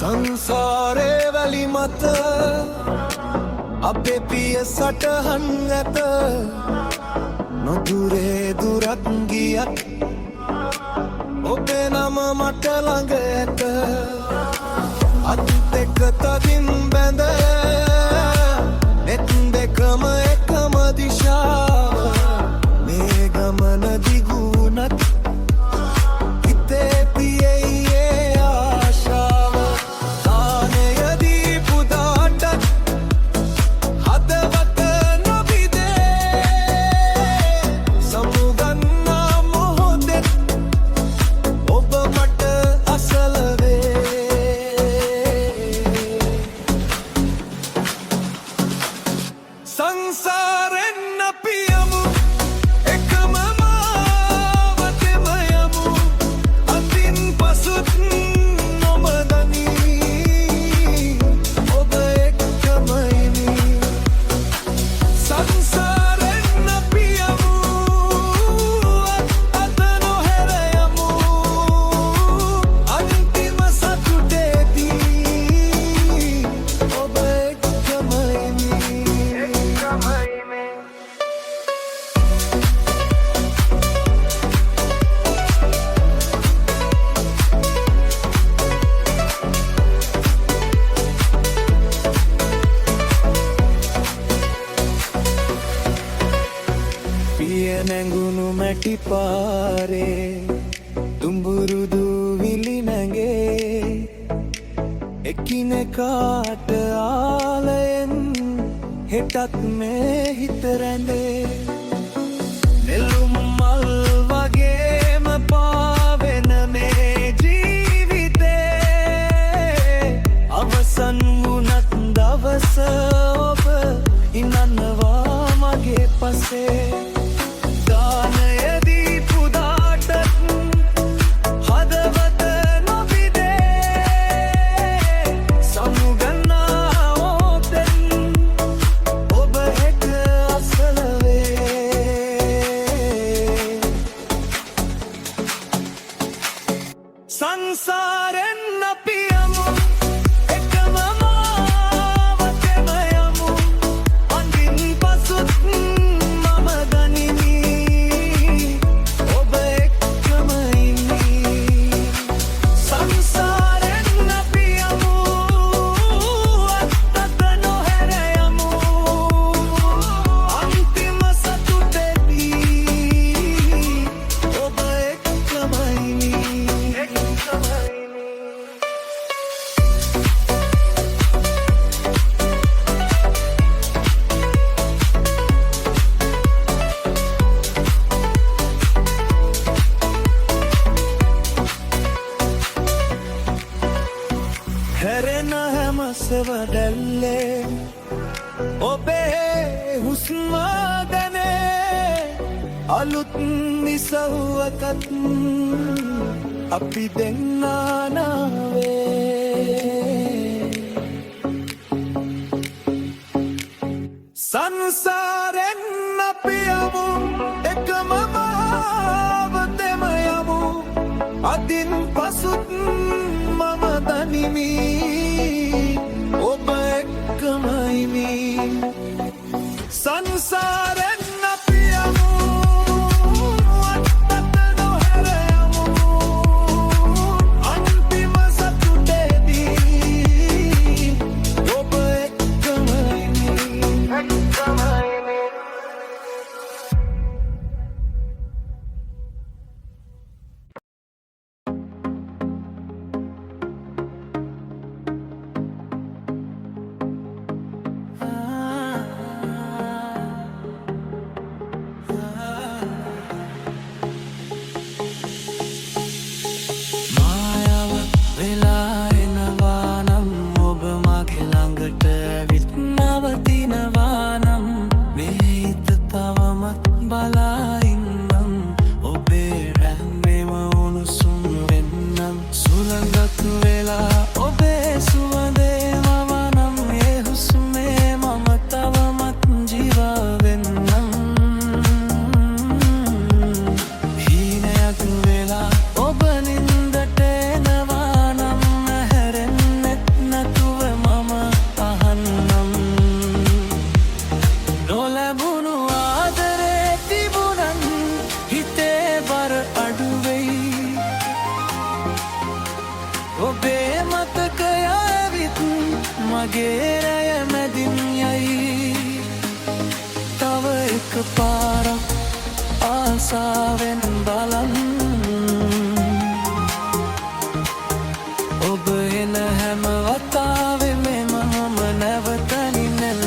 සංසාරේ වැලි මත අපේ පිය සටහන් ඇත නොදුරේ දුරක් ගියත් ඔබේ නම මට ළඟ ඇත අත් දෙක තදින් බැඳ නෙත් දෙකම එකම දිශාව මේ ගමන දිගුණත් හිතේ පියේ ආශාව තානයදී පුදාට හදවත නොබිදේ සමුගන්නා මොහොතේ ඔබ මට අසල සංසාරෙන් අපි යමු එකම මාවතෙම යමු අතින් පසුත් නොමදනී ඔබ එක්කම ඉමි සංසාරෙන් අපි යමු අත නොහැර යමු අන්තිම සතුටේදී ඔබ එක්කම ඉමි පිය නැඟුණු මැටි පාරේ දුඹුරු දූවිලි නැගේ එකිනෙකාට ආලයෙන් හෙටත් මේ හිත රැඳේ නෙළුම් මල් වගේම පාවෙන මේ ජීවිතේ අවසන් වුණත් දවස ඔබ ඉන්නනවා මගේ පසේ දානයදී පුදාට හදවත නොබිදේ සමුගන්නා ඔතෙන් ඔබ හෙට අසල සංසාරෙන් අපි යමු එකම මාවතෙම යමු අඳින් පසුත් මම දනිමි ඔබ එක්කම ඉමි සංසාරෙන් අපි යමු අත නොහැර යමු අන්තිම සතුටේදී ඔබ එක්කම ඉමි හැරෙන හැම සෙවඩැල්ලේ ඔබේ හුස්ම දැනේ අලුත් නිසව්වකත් අපි දෙන්නා නාවේ සංසාරෙන් අපි යමු එකම මාවතෙම යමු අදින් පසුත් මම දනිමි ඔබ එක්කම ඉමි සංසාරෙන් අපි යමු අත නොහැර යමු අන්තිම සතුටේදී ඔබ එක්කම ඉමි මගේ රැය මැදින් යයි තව එක පාරක් ආසාවෙන් බලන්න ඔබ එන හැම වතාවෙම මම නැවතනිනෙන්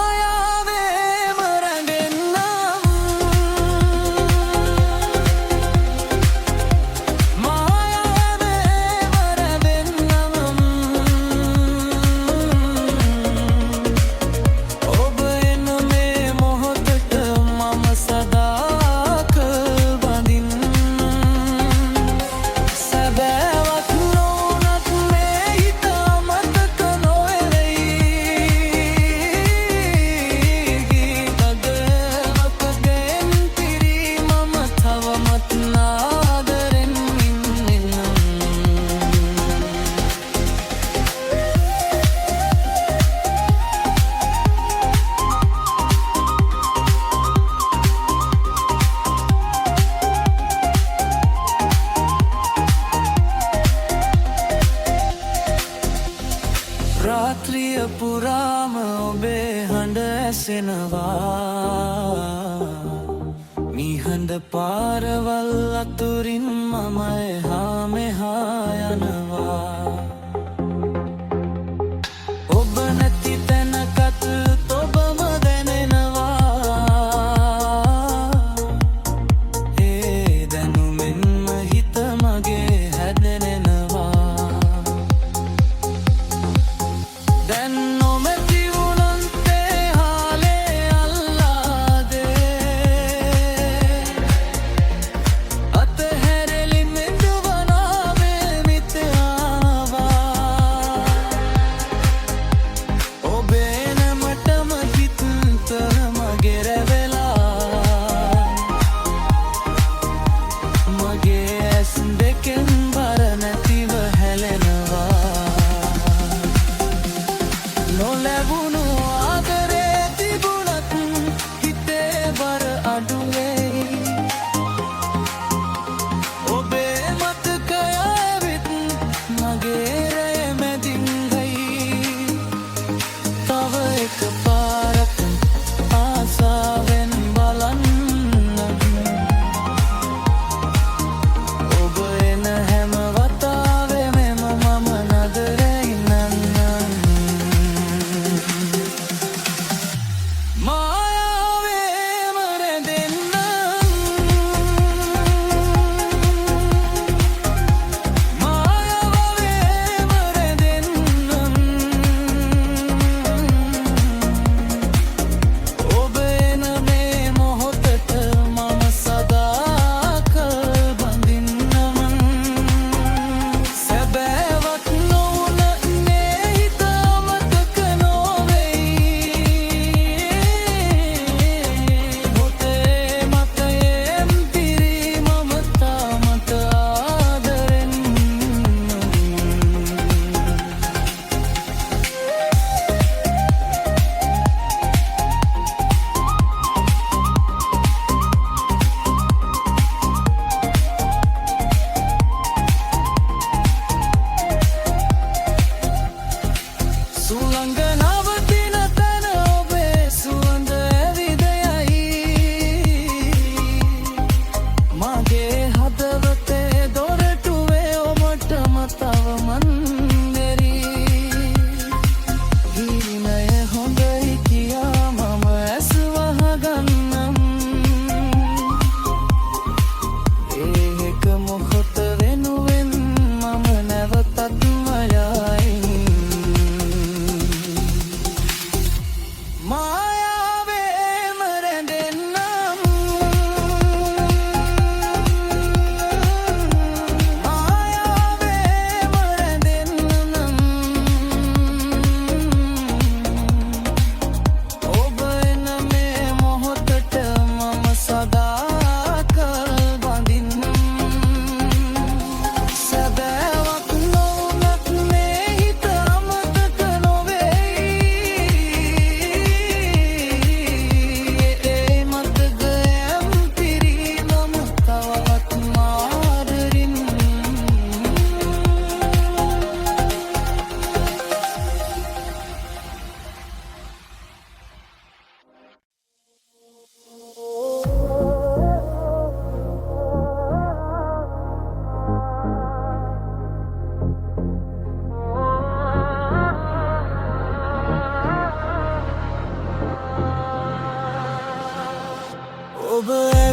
මායාවේම රැඳෙන්නම් මායාවේම රැඳෙන්නම් ඔබ එන මේ මොහොතට මම සදාක බඳින්න සැබෑවත් නොවුනත් මේ හිත අමතක නොවෙයි ගීතකගෙන් පිරී මම තවමත් නාදරෙන් ඉන්නෙනම් රාත්‍රිය පුරාම ඔබේ හඬ ඇසෙනවා නිහඬ පාරවල් අතුරින් මම එහා මෙහා යනවා ඔබ නැති තැනකත් ඔබම දැනෙනවා ඒ දැනුමෙන්ම හිත මගේ හැදෙනවා දැන් නොමැති වුණත් ඒ හාලේ අල්ලාදේ අතහැරලි මෙදුවනාවේ මිත්‍යාවේ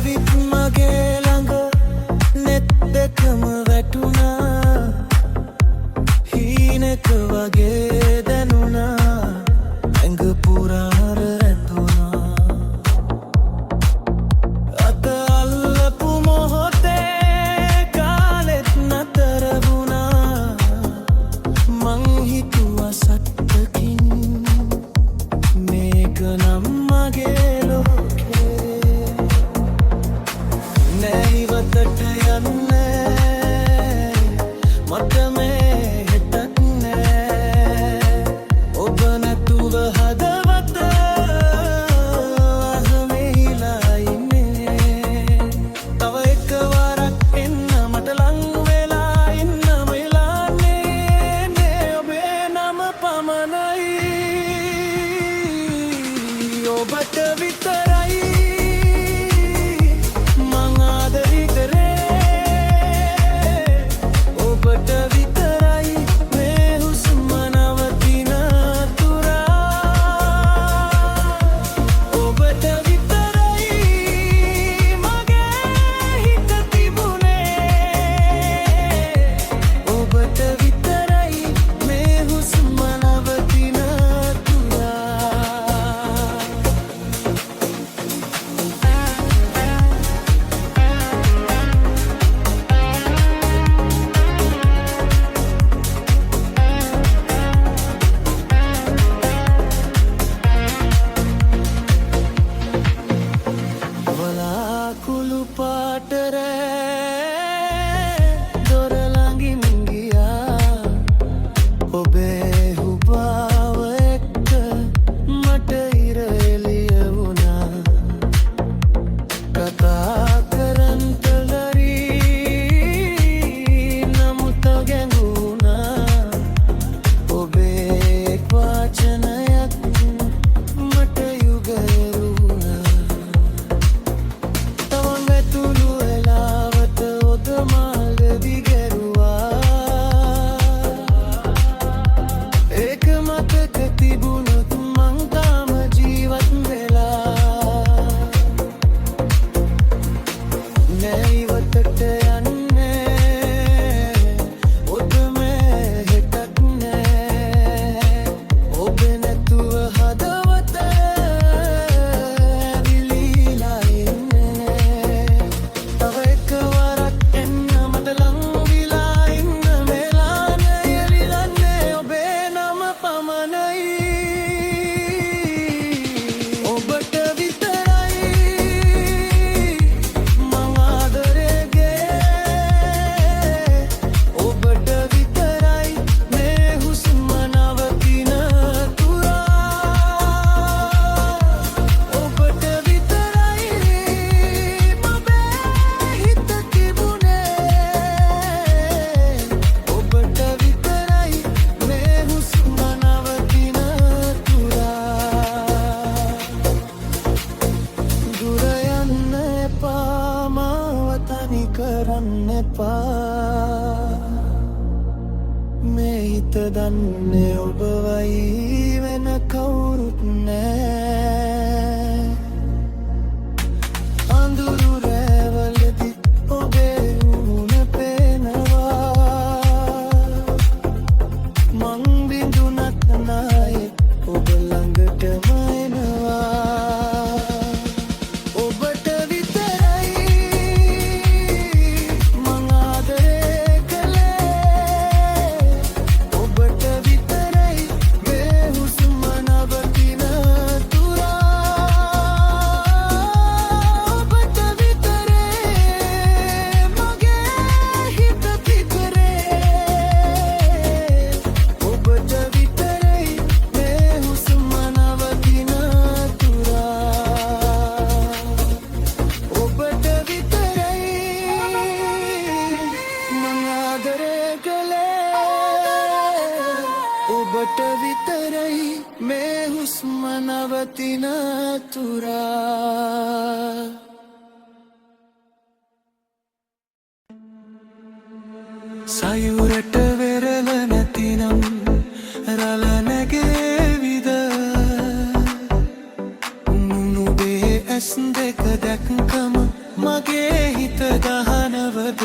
ඇවිත් මගේ ළඟ නෙත් දෙකම වැටුණා හීනෙක වගේ දැනුණා ඇඟ පුරාර ඇතුණා අත අල්ලපු මොහොතේ කාලෙත් නතර වුණා මං හිතුවා සත්තකින් මේක නම් මගේ ලෝකේ නෑ ඉවතට යන්නේ මට මේ හෙටක් නෑ ඔබ නැතුව හදවත අහවෙහිලා ඉන්නේ තව එකවරක් එන්න මට ලං වෙලා ඉන්න මෙලානේ නේ ඔබේ නම පමණයි ඔබට විතරයි මං ආදරේ කරේ ඔබට විතරයි මේ හුස්ම නවතින තුරා ඔබට විතරයි මගේ හිත තිබුණේ ඔබට විතරයි මේ හුස්ම නවතින වලාකුළු පාට රෑ දොර ළඟින් ගියා ඔබේ හුබාව එක්ක මට ඉර එළිය වුණා කතා කරන්ට ලරී නමුත් ගැඟුණා ඔබේ වචනයක් මට යුගරුණා තවන් වැතුළු වෙලාවට ඔද මාළ දිගැරුවා ඒක මතක තිබුණොත් මං තාම ජීවත් වෙලා නෑ ඉවතට යන්නේ ඔබ මේ හෙටක් නෑ ඔබ නැතුව හදවත ඇවිලීලා ඉන්නේ තව එකවරක් එන්න මට ලං වෙලා ඉන්න මෙලානේ එළිලන්නේ ඔබේ නම පමණයි ඔබට විතරයි මං ආදරේ ගේ ඔබට විතරයි මේ හුස්ම නවතින තුරා ඔබට විතරයි මගේ හිත තිබුණේ ඔබට විතරයි මේ හුස්ම නවතින තුරා දුර යන්න එපා මාව තනි කරන්න එපා මේ හිත දන්නේ ඔබවයි වෙන කවුරුත් නෑ අඳුරු රැවලදී ඔබේ මුණ පේනවා මං බිඳුනත් නායේ ඔබ ළඟටම එනවා ඔබට විතරයි මං ආදරේ කළේ ඔබට විතරයි මේ හුස්ම නවතින ඔබට විතරයි මේ හුස්ම නවතින තුරා සයුරට වෙරළ නැතිනම් රළ නැගේවිද නුනුබේ ඇස් දෙක දැක්කම මගේ හිත දහනවද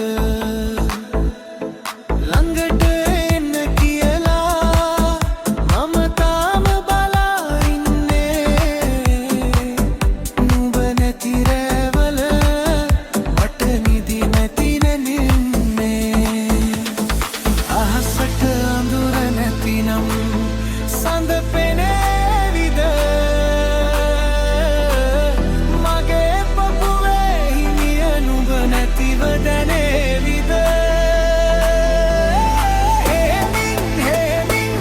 ළඟට එන්න කියලා මම තාම බලා ඉන්නේ නුඹ නැති රැවල මට නිදි නැතින නින්නේ අහසට අඳුර නැතිනම් සඳ පෙනේවිද මගේ පපුවේ හිමිය නුඹ නැතිව දැනේවිද හේමින් හේමින්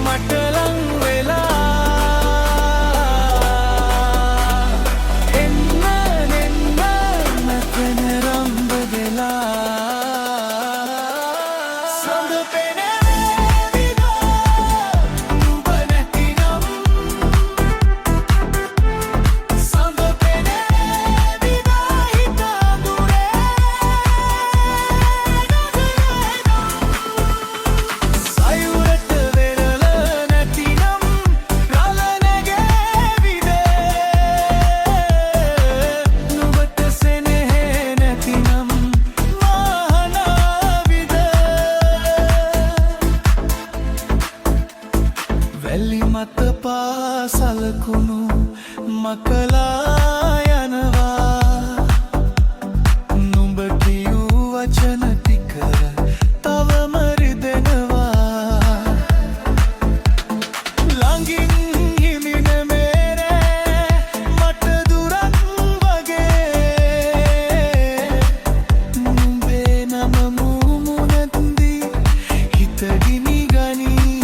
මට ලං වෙලා එන්න එන්න මතන රම්බ වෙලා සඳ පෙනේවිද නුඹ නැතිනම් සඳ පෙනේවිද හිත අඳුරේ සයුරට වෙරළ නැතිනම් රළ නැගේවිද නුඹට සෙනෙහේ නැතිනම් මහනාවිද වැලි මත පාසලකුණු මකලා යනවා නුඹ කියූ වචන ටික තවම රිදෙනවා ළඟින් හිමින මේරේ මට දුරක් වගේ නුඹේ නම මුමුණදී හිත ගිනි ගනී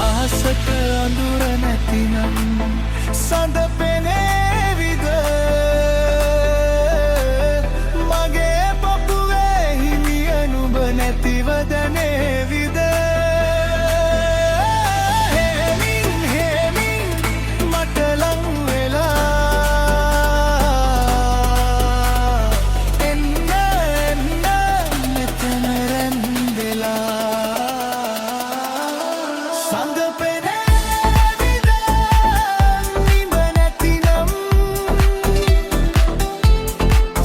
අහසට අඳුර නැතිනම් සඳ පෙනේවිද මගේ පපුවේ හිමිය නුඹ නැතිව දැනේවිද හේමින් හේමින් මට ලං වෙලා එන්න එන්න මෙතන රැඳෙලා සඳ පෙනේවිද නිඹ නැතිනම්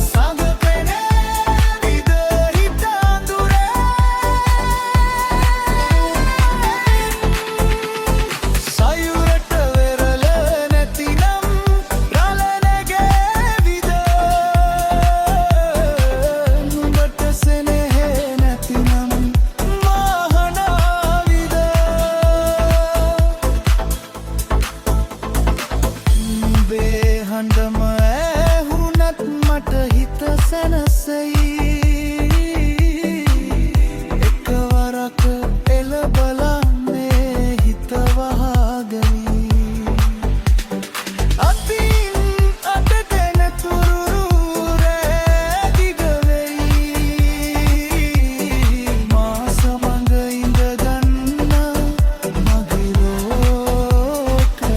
සඳ පෙනේවිද හිත අඳුරේ සයුරට වෙරළ නැතිනම් රළ නැගේවිද නුඹට සෙනෙහේ නැතිනම් මහනාවිද නුඹේ හඬම ඇහුනත් මට හිත සැනසෙයි එකවරක එළබලන්නේ හිත වහගනී අතින් අත දෙන තුරුරු රෑ දිග වෙයි මා සමඟ ඉඳගන්න මගේ ලෝකයයි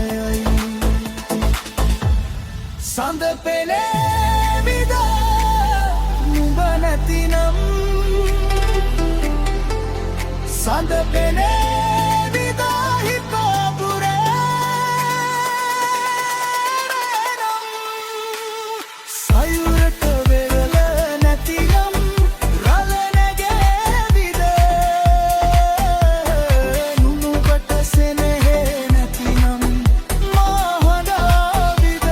සඳ පෙනේවිද නුඹ නැතිනම් සඳ පෙනේවිද හිත අඳුරේ සයුරට වෙරළ නැතිනම් රළ නැගේවිද නුඹට සෙනෙහේ නැතිනම් මහනාවිද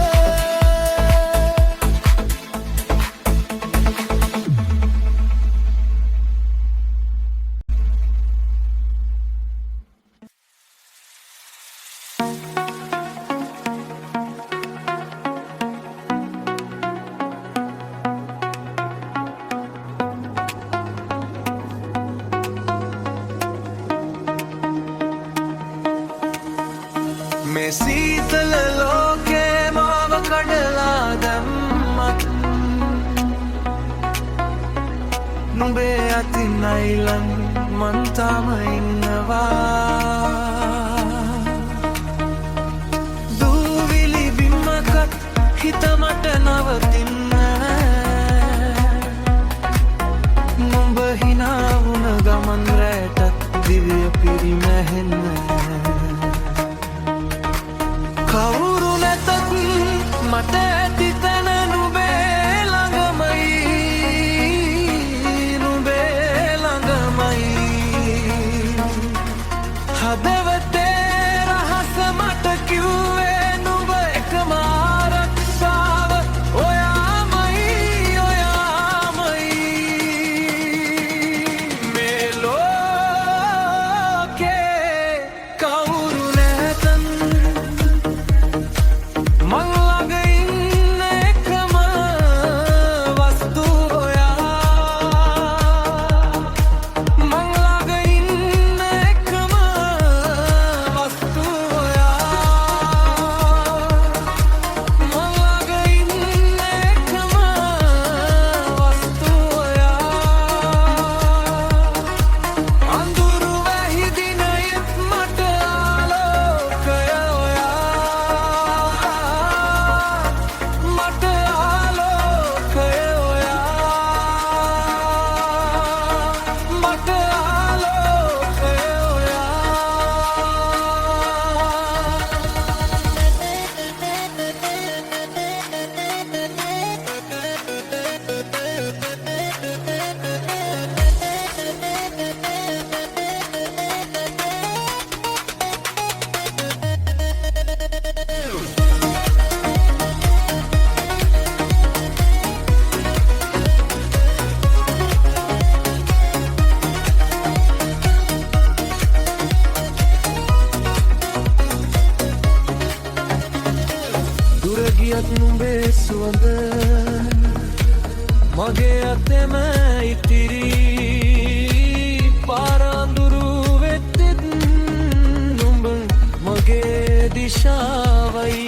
මේ සීතල ලෝකේ මාව කඩලා දැම්මත් නුඹේ අතින් අයිලන් මං තාම ඉන්නවා දූවිලි බිමකත් හිත මට නවතින්න නුඹ හිනා වුණ ගමන් රැටත් දිව්‍ය පිරිමැහෙන්න කවුරු නැතත් මට ඇති තැන ගියත් නුඹේ සුවඳ මගේ අතෙම ඉතිරි පාරාඳුරු වෙත්තෙත් නුඹ මගේ දිශාවයි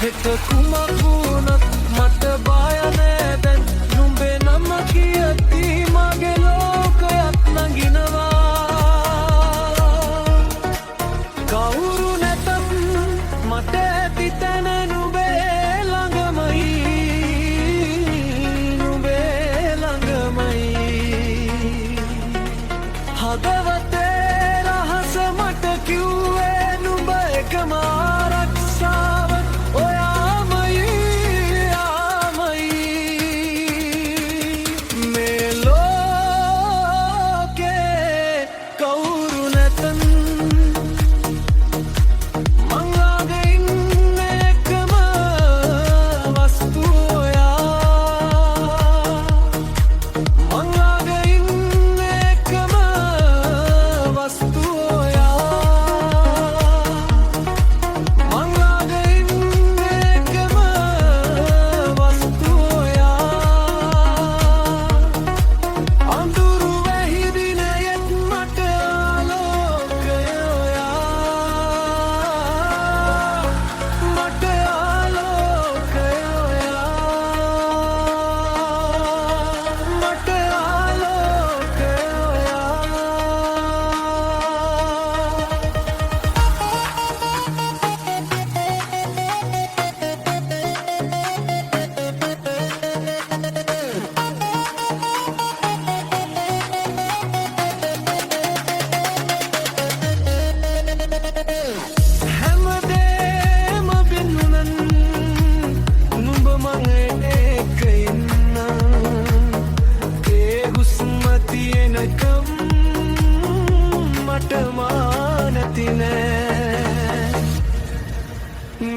හෙට කුමක් වුණත් මට බය නෑ දැන් නුඹේ නම කියති මගේ ලෝකයක් නගිනවා කවුරු නැතත් මට ඇති තැන නුඹේ ළඟමයි නුඹේ ළඟමයි හදවතේ රහස මට කිව්වේ නුඹ එකම ආරක්ෂාව ඔයාමයි මේ ලෝකේ කවුරු නැතත්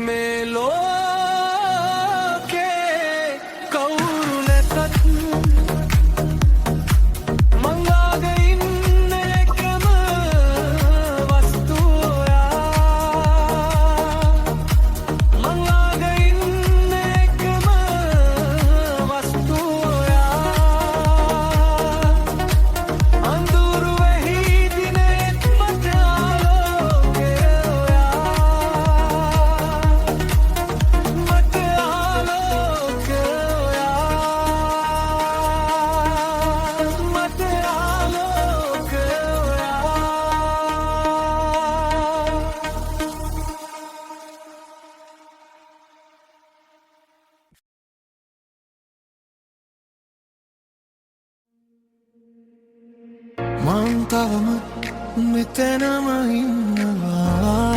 මේ ලෝකේ කවුරු නැතත් මං ළඟ ඉන්න එකම වස්තුව ඔයා මං ළඟ ඉන්න එකම වස්තුව ඔයා අඳුරු වෙහි දිනෙත් මට ආලෝකය මං තවම මෙතනම ඉන්නවා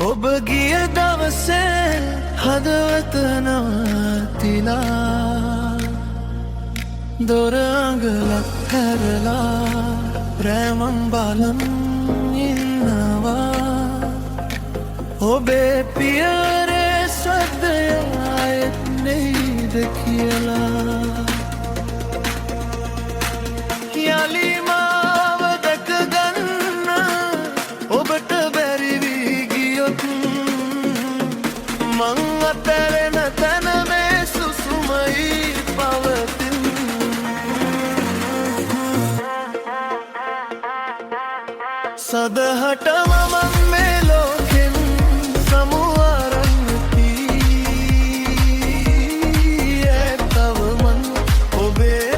ඔබ ගිය දවසේ හදවත නවතිලා දොර අඟලක් හැරලා ප්‍රේමම් බලන් ඉන්නවා ඔබේ පියරේ සද්දය ආයෙත් නෙයිද කියලා යලි මාව දැක ගන්න ඔබට බැරි වී ගියොත් මං අතැරෙන තැන මේ සුසුමයි පවතින් සදහටම මං මේ ලෝකෙන් සමුවරන්නති ඇතවමන් ඔබේ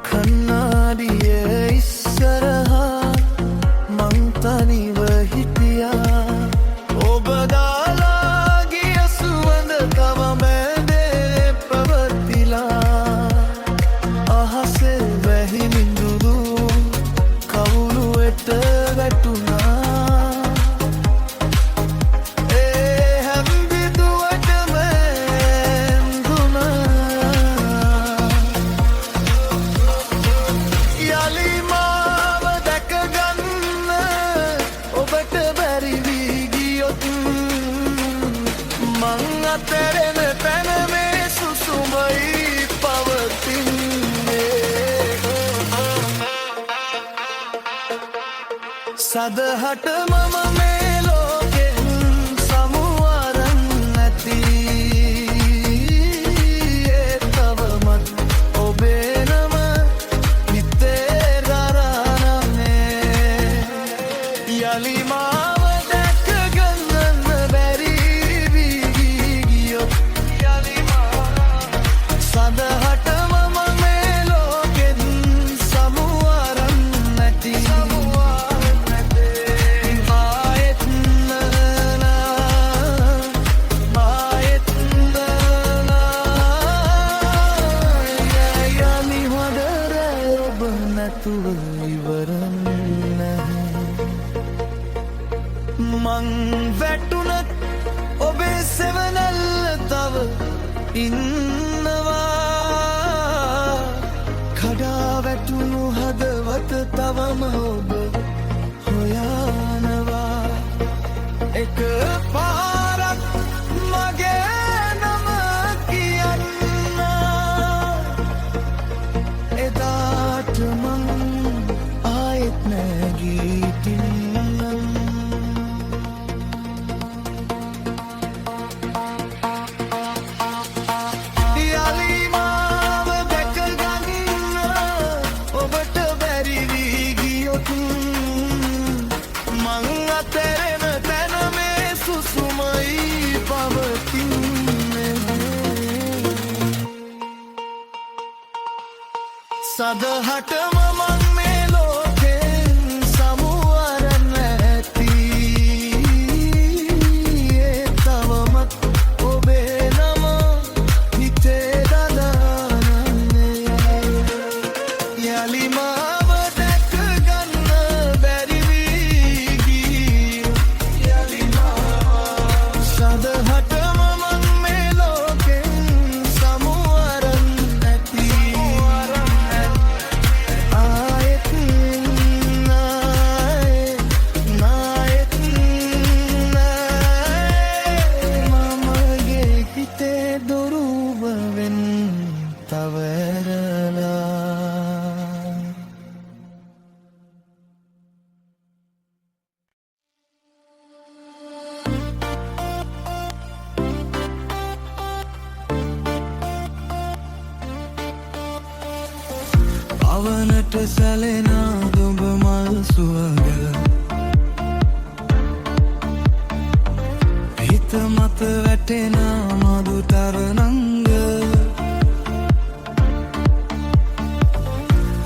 කන්නාඩියේ ඉස්සරහා මං තනිව හිටියා ඔබ දාලා ගිය සුවඳ තව මැදේ පවතිලා අහසේ වැහි මිඳුරු සදහට මම මේ ලෝකෙන් සමුවරන් නැති ඒ තවමත් ඔබේ නම හිතේ දරානමේ යලි මාව දැක ගන්නන්න බැරි වී ගියොත් යලි සදහට මම මේ ලෝකෙන් සමුවරන් නැති මං වැටුනත් ඔබේ සෙවනැල්ල තව ඉන්නවා කඩා වැටුණු හදවත තවම ඔබ හොයානවා එක පාරක් මගේ නම කියන්න එදාට මං ආයෙත් නැගීටින්නම් සදහට මම මේ ලෝකෙන් සමුවරන් නැති ඒ තවමත් ඔබේ නම හිතේ දදානන්නේ යලි මාව දැක ගන්න බැරි වී ගියෝ යලි මාව සදහට මම මේ ලෝකෙන් සමුවරන් නැති පවනට සැලෙන දුඹ මල් සුවඳ හිත මත වැටෙන මధు තරණංග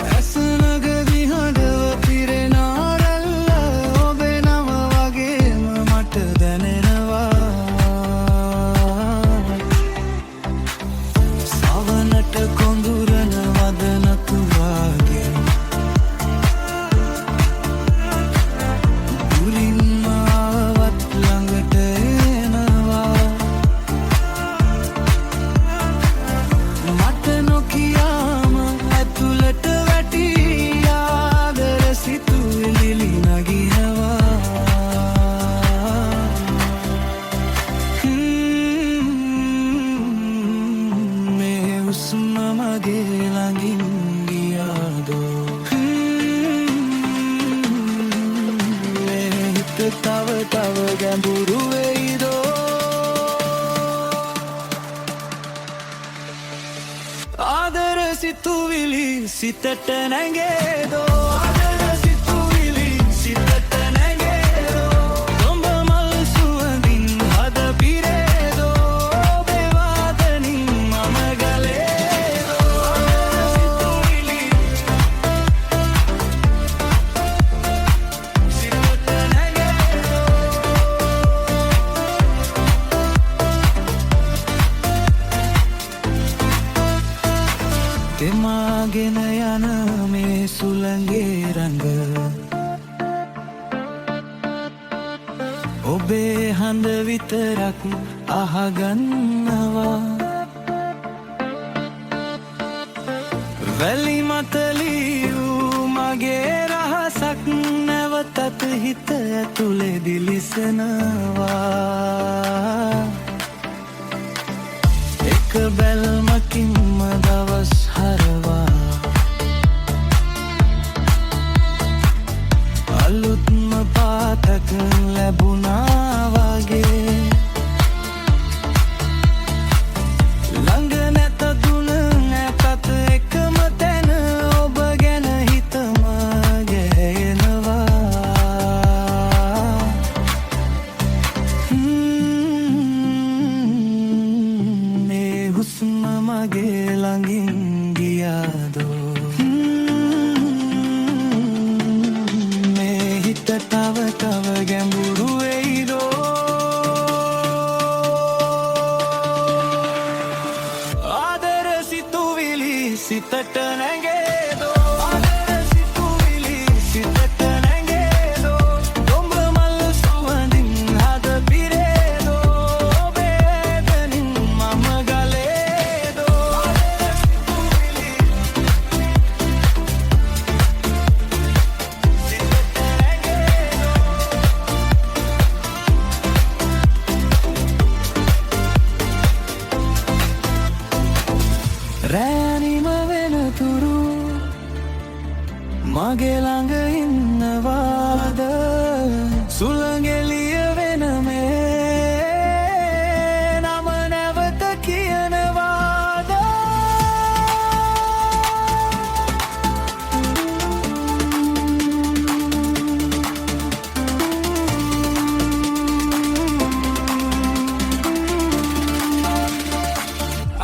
ඇස නගදී හඬව පිරෙන රැල්ල ඔබේ නම වගේම මට දැනෙනවා සවනට කොඳුරන වදනතු තව තව ගැඹුරු වෙයිදෝ ආදර සිතුවිලි සිතට නැගේදෝ ආදර සිතුවිලි සිතට නැගේදෝ ඔබ මල් සුවඳින් හද පිරේදෝ ඔබේ වාදනින් මම ගලේදෝ ආදර සිතුවිලි සිතට තෙමාගෙන යන මේ සුළඟේ රඟ ඔබේ හඬ විතරක් අහගන්නවා වැලි මත ලියූ මගේ රහසක් නැවතත් හිත ඇතුලේ දිලිසෙනවා එක බැල්මකින්ම දවස් හරවා අලුත්ම ලැබුණා වගේ ළඟ නැත දුන නැතත් එකම තැන ඔබ ගැන හිතම ගැහෙනවා මේ හුස්ම මගේ ළඟින් ගියාදෝ තව තව ගැඹුරු වෙයිදෝ ආදර සිතුවිලි සිතට නැගේදෝ ආදර සිතුවිලි සිතට නැගේදෝ ඔබ මල් සුවඳින් හද පිරේදෝ ඔබේ දැනින් මම ගලේදෝ ආදර සිතුවිලි රෑනිම වෙනතුරු මගේ ළඟ ඉන්නවාද සුළඟෙලිය වෙන මේ නම නැවත කියනවාද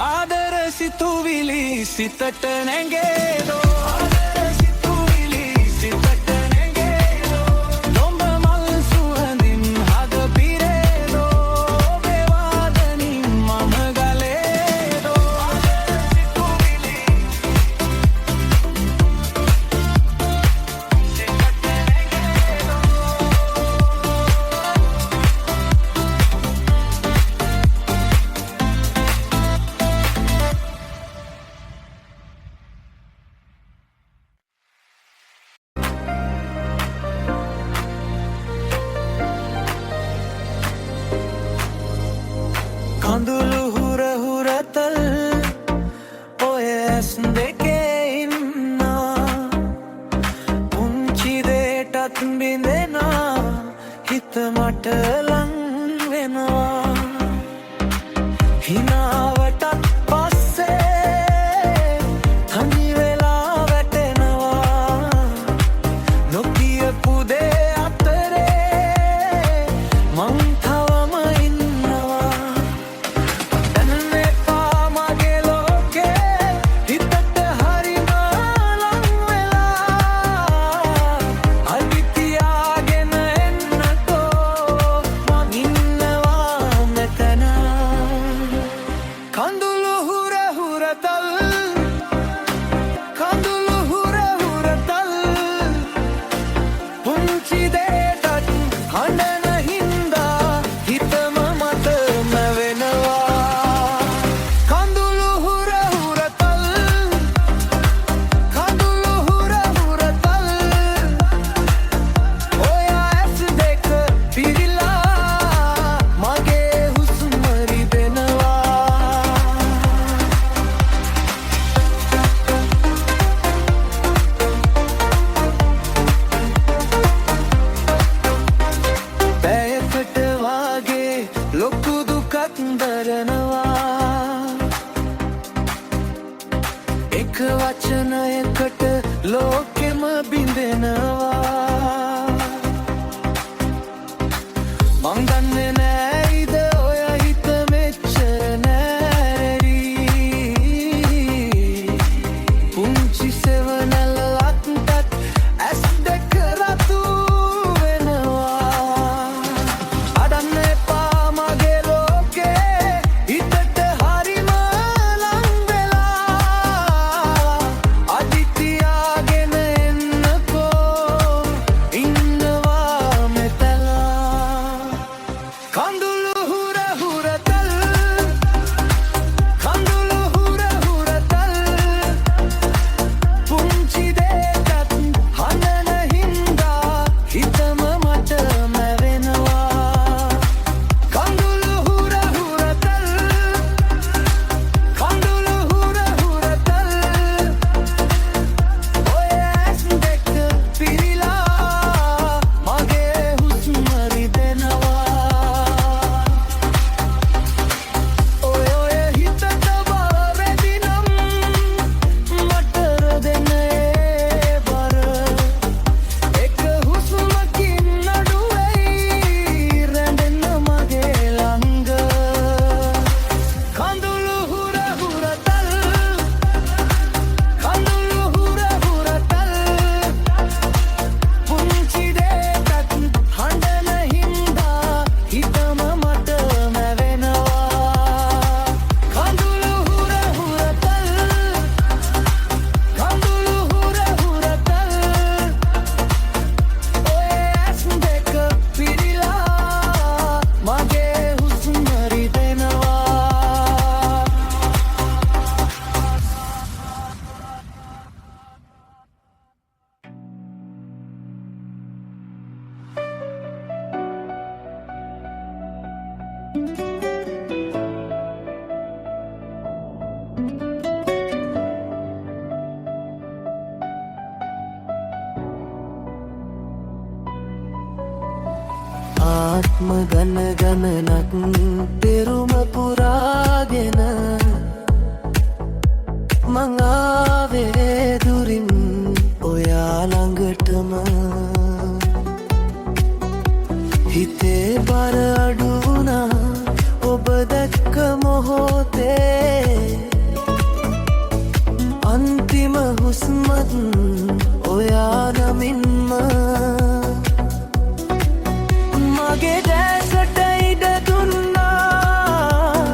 ආදර සිතුවිලි සිතට නැගේදෝ ආදර සිතුවිලි සිතට නැගේදෝ නොඹ මල් සුවඳින් හද පිරේදෝ ඔබේ වාදනින් මම ගලේදෝ ආදර සිතුවිලි සිතට නැගේදෝ කඳුළු හුර හුරතල් ඔය ඇස් දෙකේ ඉන්නා පුංචි දේටත් බිඳෙනා හිත මට ලං වෙනවා හිනාවටත් පස්සේ තනි වෙලා වැටෙනවා නොකියපු දේ අතරේ මං තවම ඉන්නවා කඳුළු හුර හුරතල් කඳුළු හුර හුරතල් පුංචි දේටත් හඬන හින්දා හිතම මතම වෙනවා කඳුළු හුර හුරතල් කඳුළු හුර හුරතල් ඔය ඇස් දෙක පිරිලා මගේ හුස්ම රිදෙනවා පැයකට වාගේ ලොකු දුකක් දරනවා එක වචනයකට ලෝකෙම බිඳෙනවා මං දන්නේ නෑයිද ඔය හිත මෙච්චර නෑරී පුංචි සෙවනැල්ලක්ටත් ඇස් දෙක රතු වෙනවා අඩන්න එපා මගේ ලෝකේ හිතට හරිම ලං වෙලා අදිතියාගෙන එන්නකෝ ආත්ම ගන ගණනක් පෙරුම පුරාගෙන මං ආවේ දුරින් ඔයා ළඟටම හිතේ බර අඩු වුණා ඔබ දැක්ක මොහොතේ අන්තිම හුස්මත් ඔයා නමින්ම මගේ දැසට ඉඩ දුන්නා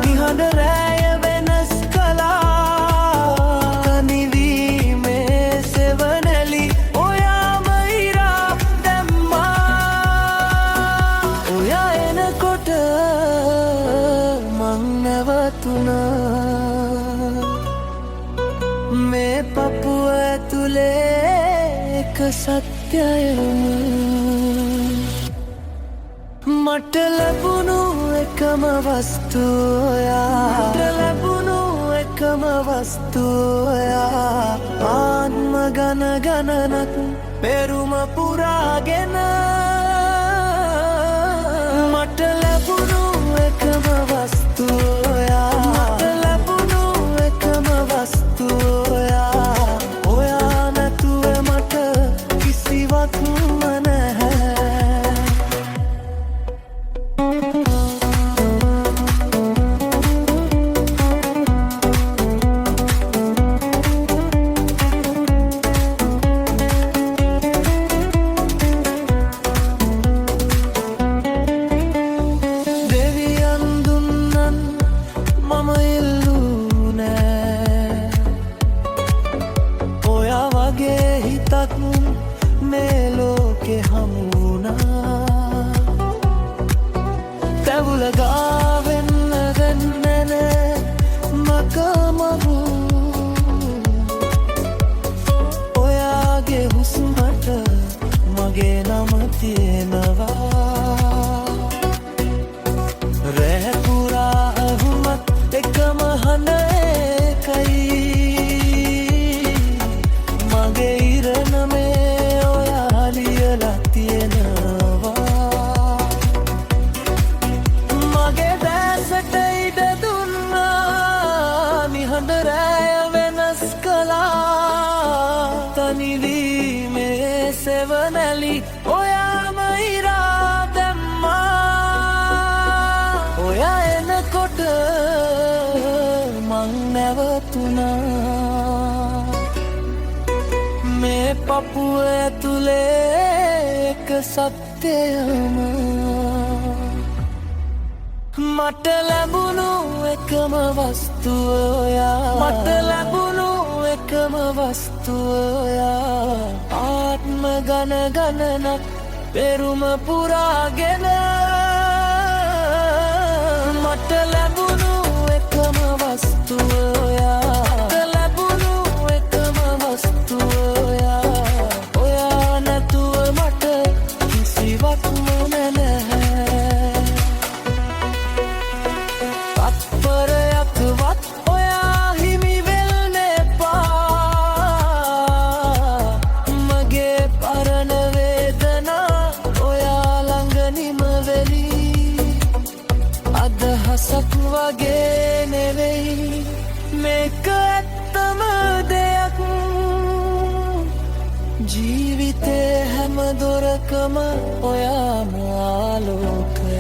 නිහඬ රැය වෙනස් කළා තනිවීමේ සෙවණැලි ඔයාම ඉරා දැම්මා ඔයා එනකොට මං නැවතුණා මේ පපුව ඇතුලේ එක සත්‍යයම මට ලැබුණු එකම වස්තුවයා මට ලැබුණු එකම වස්තුවයා ආත්ම ගන ගණනක් පෙරුම පුරාගෙන මට ලැබුණු එකම වස්තුවයා මට ලැබුණු එකම වස්තුවයා ඔයා නැතුව මට කිසිවක්ම නැහැ මේ ලෝකෙ හමුුණා තැවුල ගාවෙන්න දෙන්නන මකමහු ඔයාගේ හුස්මට මගේ නම තියෙනවා රැපුරා අහුමත් එකම හඬ එකයි මගේ ඉරණමේ මගේ දැසට ඉඩ දුන්නා නිහඬ රැය වෙනස් කළා තනිවීමේ සෙවණැලි ඔයාම ඉරා දැම්මා ඔයා එනකොට මං නැවතුණා මේ පපුව ඇතුලේ එක සත්‍යයම මට ලැබුණු එකම වස්තුවයා මට ලැබුණු එකම වස්තුවයා ආත්ම ගන ගණනක් පෙරුම පුරාගෙන මට ලැබුණු එකම වස්තුවයා මට ලැබුණු එකම වස්තුවයා ඔයා නැතුව මට කිසිවක්ම නැහැ තත්පරයක්වත් ඔයා හිමි වෙන්න එපා මගේ පරණ වේදනා ඔයා ළඟ නිම වෙලි අදහසක් වගේ නෙවෙයි මේක ඇත්තම දෙයක් ජීවිතේ හැම දොරකම ඔයාම ආලෝකය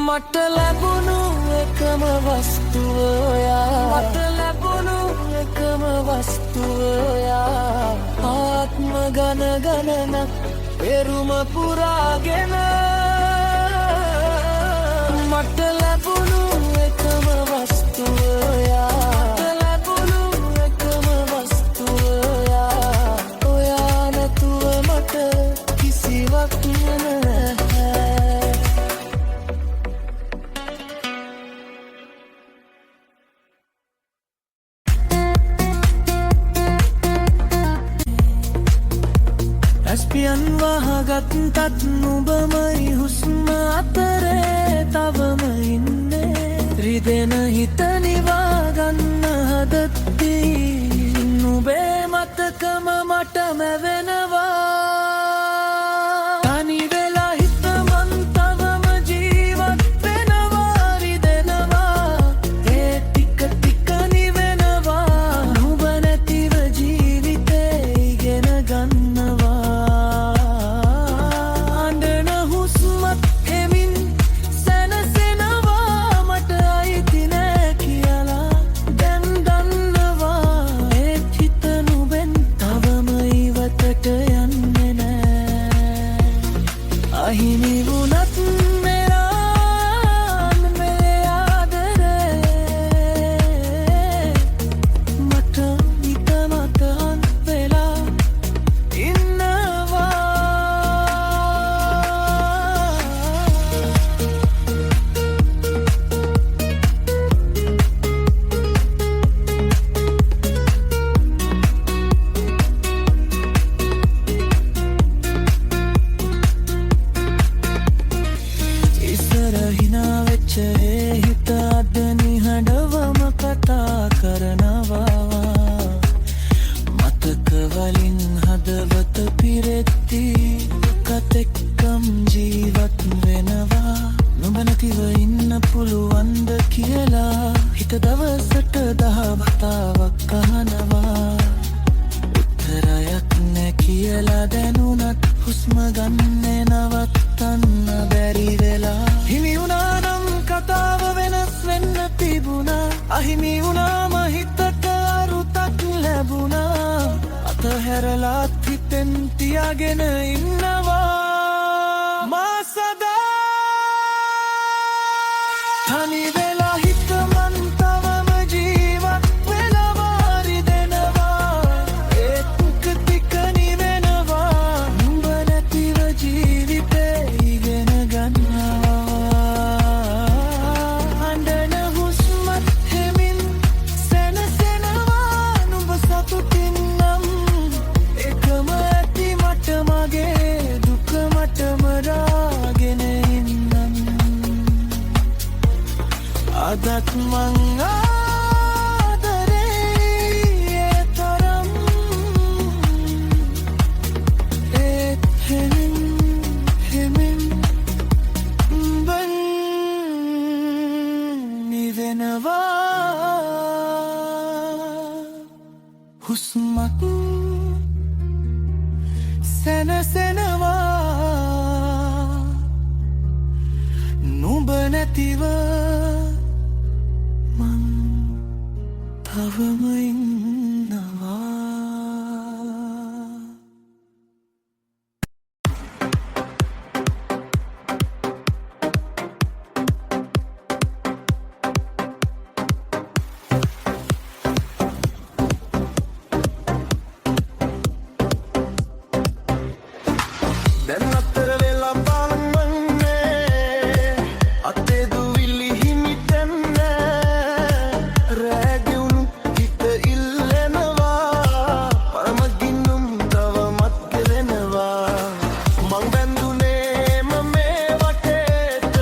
මට ලැබුණු එකම වස්තුවයා මට ලැබුණු එකම වස්තුවයා ආත්ම ගන ගණනක් පෙරුම පුරාගෙන මට ලැබුණු එකම වස්තුවයා මට ලැබුණු එකම වස්තුවයා ඔයා නැතුව මට කිසිවක් නැහැ ඇස්පියන් වහගත්තත් නුඹමයි හුස්ම අතරේ තවම ඉන්නේ රිදෙන හිත නිවාගන්න හදද්දී නුඹේ මතකම මට මැවෙනවා තනි වෙලා හුස්ම ගන්නේ නවත්තන්න බැරි වෙලා හිමි වුණා නම් කතාව වෙනස් වෙන්න තිබුණා අහිමි වුණාම හිතට අරුතක් ලැබුණා අතහැරලාත් හිතෙන් තියාගෙන ඉන්නවා මා සදා තනි වෙලා හිත මන් තවම ජීවත් වෙලා වාරි දෙනවා ඒත් ටික නිවෙනවා නුඹ නැතිව ජීවිතේ ඉගෙන ගන්නවා අඬන හුස්මත් හෙමින් සැනසෙනවා නුඹ සතුටින් නම් එකම ඇති මට මගේ දුක මටම රාගෙන ඉන්නම් අදත් මං ආදරේ ඒ තරම් ඒත් හෙමින් බන් නිවෙනවා හුස්මක් සැනසෙනවා නුඹ නැතිව තවම ඉන්නවා දැන් අතර වෙලා බලන්නේ අතේ දුවිලි හිමිටන්නේ රැගුණු හිත ඉල්ලනවා පරමගින්නුම් තවමත් කෙරෙනවා මං බැඳුනේ මේ වටේට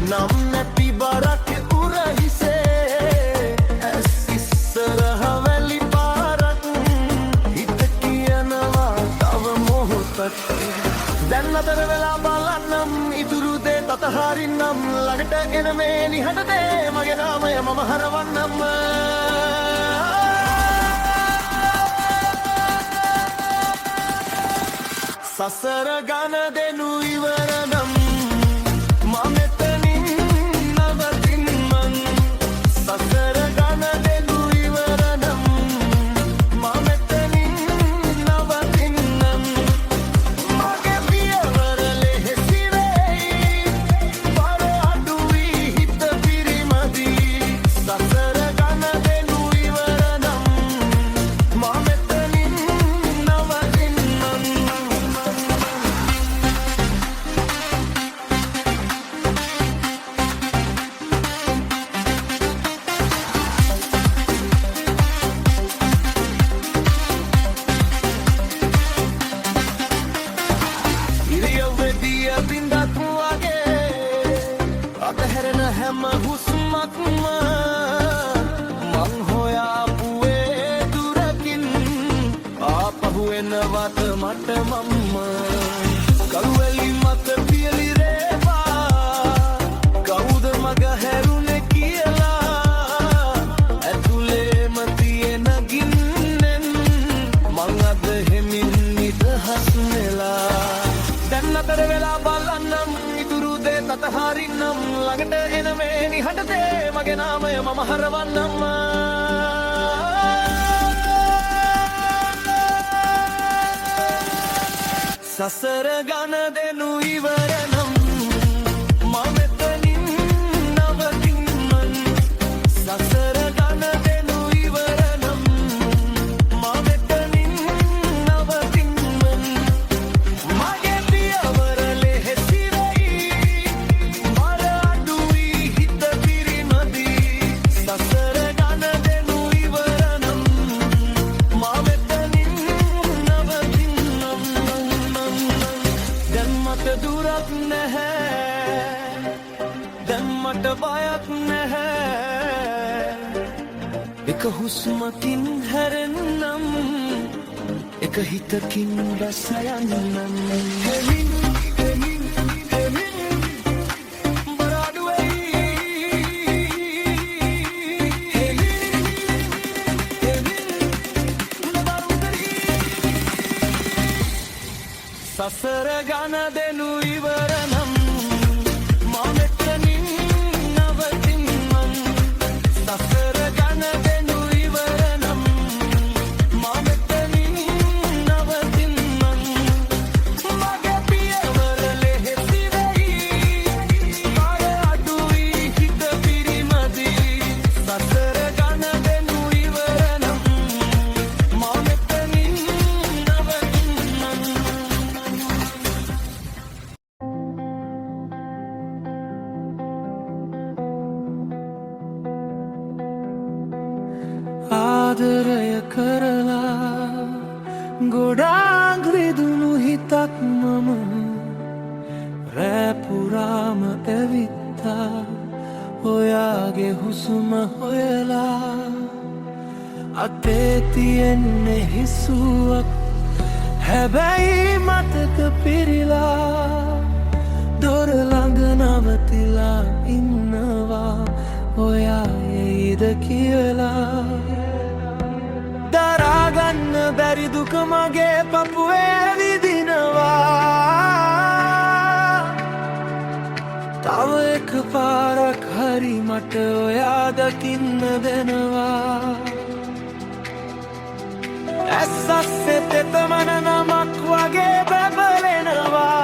නම් නැති බරක් උරහිසේ ඇස් ඉස්සරහ වැලි පාරක් හිත කියනවා තව මොහොතක් දැන් අතර වෙලා බලන්නම් ඉතුරු දේ තතහරින්නම් ළඟට එන මේ නිහඬ දේ මගේ නාමය මම හරවන්නම් සසර ගන දෙනු ඉවර නම් මම මෙතනින් නවතින්නම් සසර ගන දෙනු ඉවර නම් මම මෙතනින් නවතින්නම් මගේ පියවර ලෙහෙසි වෙයි බර අඩුයි හිත පිරිමදී සසර ගන දෙනු ඉවර නම් මම මෙතනින් නවතින්නම් ඉරියව්වෙදී බින්දක් වගේ අතහැරෙන හැම හුස්මක්ම මං හොයාපුවේ දුරකින් ආපහු එනවත මට මම්ම කළුවැලි මත පියලි රේවා කවුද මග හැරුණේ කියලා ඇතුලේම තියෙන ගින්නෙන් මං අද හෙමින් නිදහස් වෙලා දැන් අතර වෙලා බලන්නම් ඉතුරු දේ තතහරින්නම් ළඟට එන මේ නිහඬ දේ මගේ නාමය මම හරවන්නම් සසර ගන දෙනු ඉවර නම් මම මෙතනින් නවතින්නම් සසර ගන දෙනු ඉවර නම් මම මෙතනින් නවතින්නම් මගේ පියවර ලෙහෙසි වෙයි බර අඩුයි හිත පිරිමදී සසර ගන දෙනු ඉවර නම් මම මෙතනින් නවතින්නම් දැන් මට දුරක් නැහැ දැන් මට බයක් නැහැ එක හුස්මකින් හැරෙන්නම් එක හිතකින් රස යන්නම් හෙමින් හෙමින් හෙමින් බර අඩුයි හෙමින් හෙමින් සසර ගන දෙනු ඉවරනම් මා මෙතනින් නවතින්නම් සසර ගන දෙනු ඉවරනම් මා මෙතනින් නවතින්නම් මගේ පියවර ලෙහෙසි වෙයි කය අඩුයි හිත පිරිමදි සසර ගන දෙනු ඉවරනම් මා මෙතනින් නවතින්නම් ආදරය කරලා ගොඩාක් රිදුණු හිතක් මම රැපුරාම ඇවිත්තා ඔයාගේ හුසුම හොයලා අතේ තියෙන්නේ හිසුවක් හැබැයි මතක පිරිලා දොර ළඟ නවතිලා ඉන්නවා ඔයා එයිද කියලා දරාගන්න බැරි දුක මගේ පපුවේ ඇවිදිනවා තව එක පාරක් හරි මට ඔයා දකින්න දෙනවා ඇස් අස්සේ තෙතමන නමක් වගේ බබලෙනවා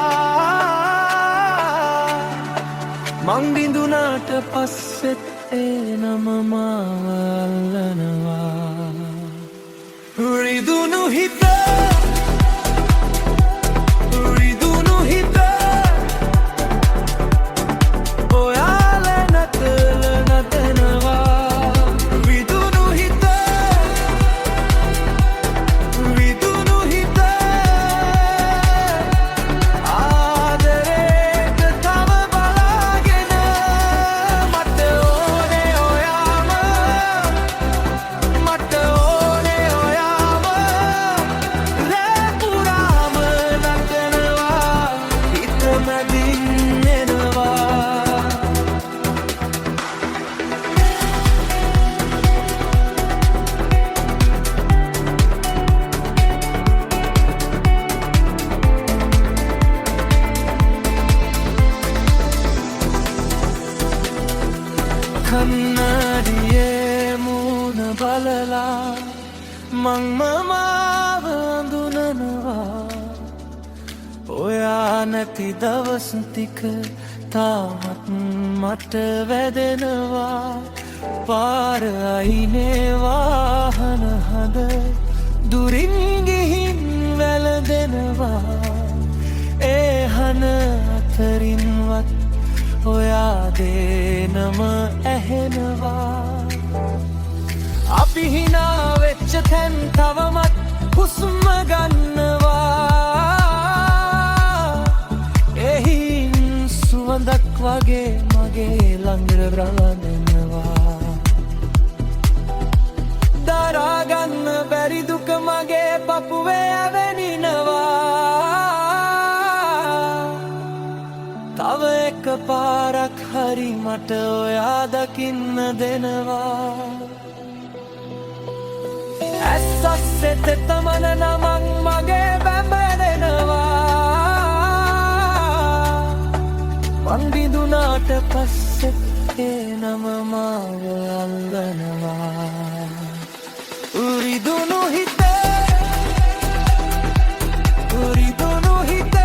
මං බිඳුනාට පස්සෙත් ඒ නම මාව අල්ලනවා රිදුණු හිත රිදුණු හිත ඔයාල නැතල නැතනවා රිදුණු හිත රිදුණු හිත ආදරේට තව බලාගෙන මට ඕනේ ඔයාම මට ඕනේ ඔයාම රැපුරාම නටනවා හිත මැදින් එනවා කන්නඩියේ මූණ බලලා මං මමාව අඳුනනවා ඔයා නැති දවස් ටික තාමත් මට වැදෙනවා පාර අයිනේ වාහන හද දුරින් ගිහින් වැළඳෙනවා ඒ හන අතරින්වත් ඔයා දේනම ඇහෙනවා අපි හිනා වෙච්ච තැන් තවමත් හුස්ම ගන්නවා එහින් සුවඳක් වගේ මගේ ළඟට රැඳෙනවා දරාගන්න බැරි දුක මගේ පපුවේ ඇවෙනිනවා තව එක පාරක් හරි මට ඔයා දකින්න දෙනවා ඇස් අස්සේ තෙතමන නමක් මගේ බැඹරෙනවා මං බිඳුනාට පස්සෙත් ඒ නම මාව අල්ලනවා රිදුණු හිත රිදුණු හිත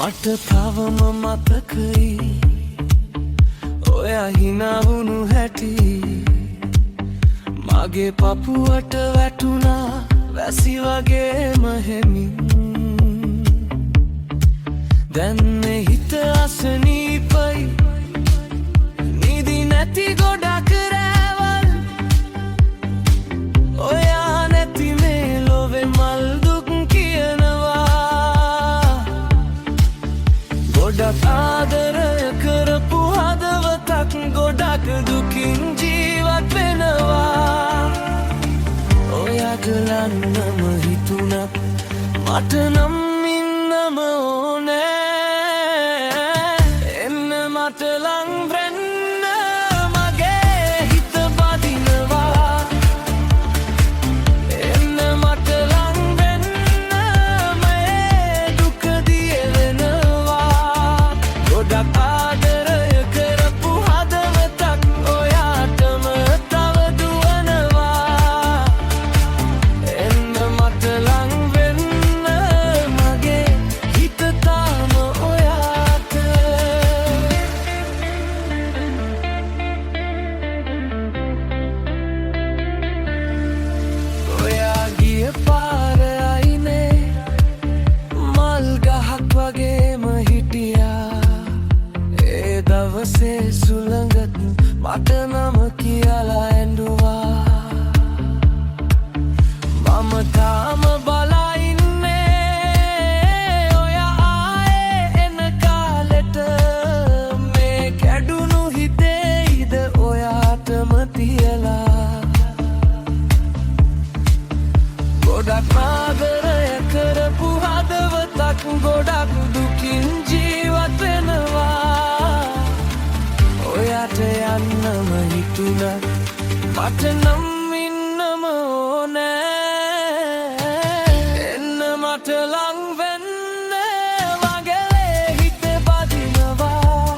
මට තවම මතකයි ඔයා හිනා වුණු හැටි මගේ පපුවට වැටුණා වැසි වගේම හෙමින් දැන් හිත අසනීපයි නිදි නැති ගොඩක් රැවල් ඔයා නැති මේ ලොවේ මල් දුක් කියනවා ගොඩක් ආදරය කරපු හදවතක් ගොඩක් දුකින් ජීවත් වෙනවා ඔයා ගලන්නම හිතුණත් මට නම් ඉන්නම ඕනේ එන්න මට ලං වෙන්න මගේ හිත බදිනවා එන්න මට ලං වෙන්න මේ දුක දිය වෙනවා ගොඩක් ආදරය කරපු හදවතක් ඔයාටම තව දුවනවා එන්න මට ලං වෙන්න මගේ හිත තාම ඔයාට ඔයා ගිය පාර අයිනේ මල් ගහක් වගේම හිටියා ඒ දවසේ සුළඟත් මට නම කියලා ඇඬුවා මම තාම බලා ඉන්නේ ඔයා ආයේ එන කාලෙට මේ කැඩුණු හිතේයිද ඔයාටම තියලා ගොඩක් ආදරය කරපු හදවතක් ගොඩක් දුකින් ජීවත් වෙනවා ඔයාට යන්නම හිතුණත් මට නම් ඉන්නම ඕනේ එන්න මට ලං වෙන්න මගේ හිත බදිනවා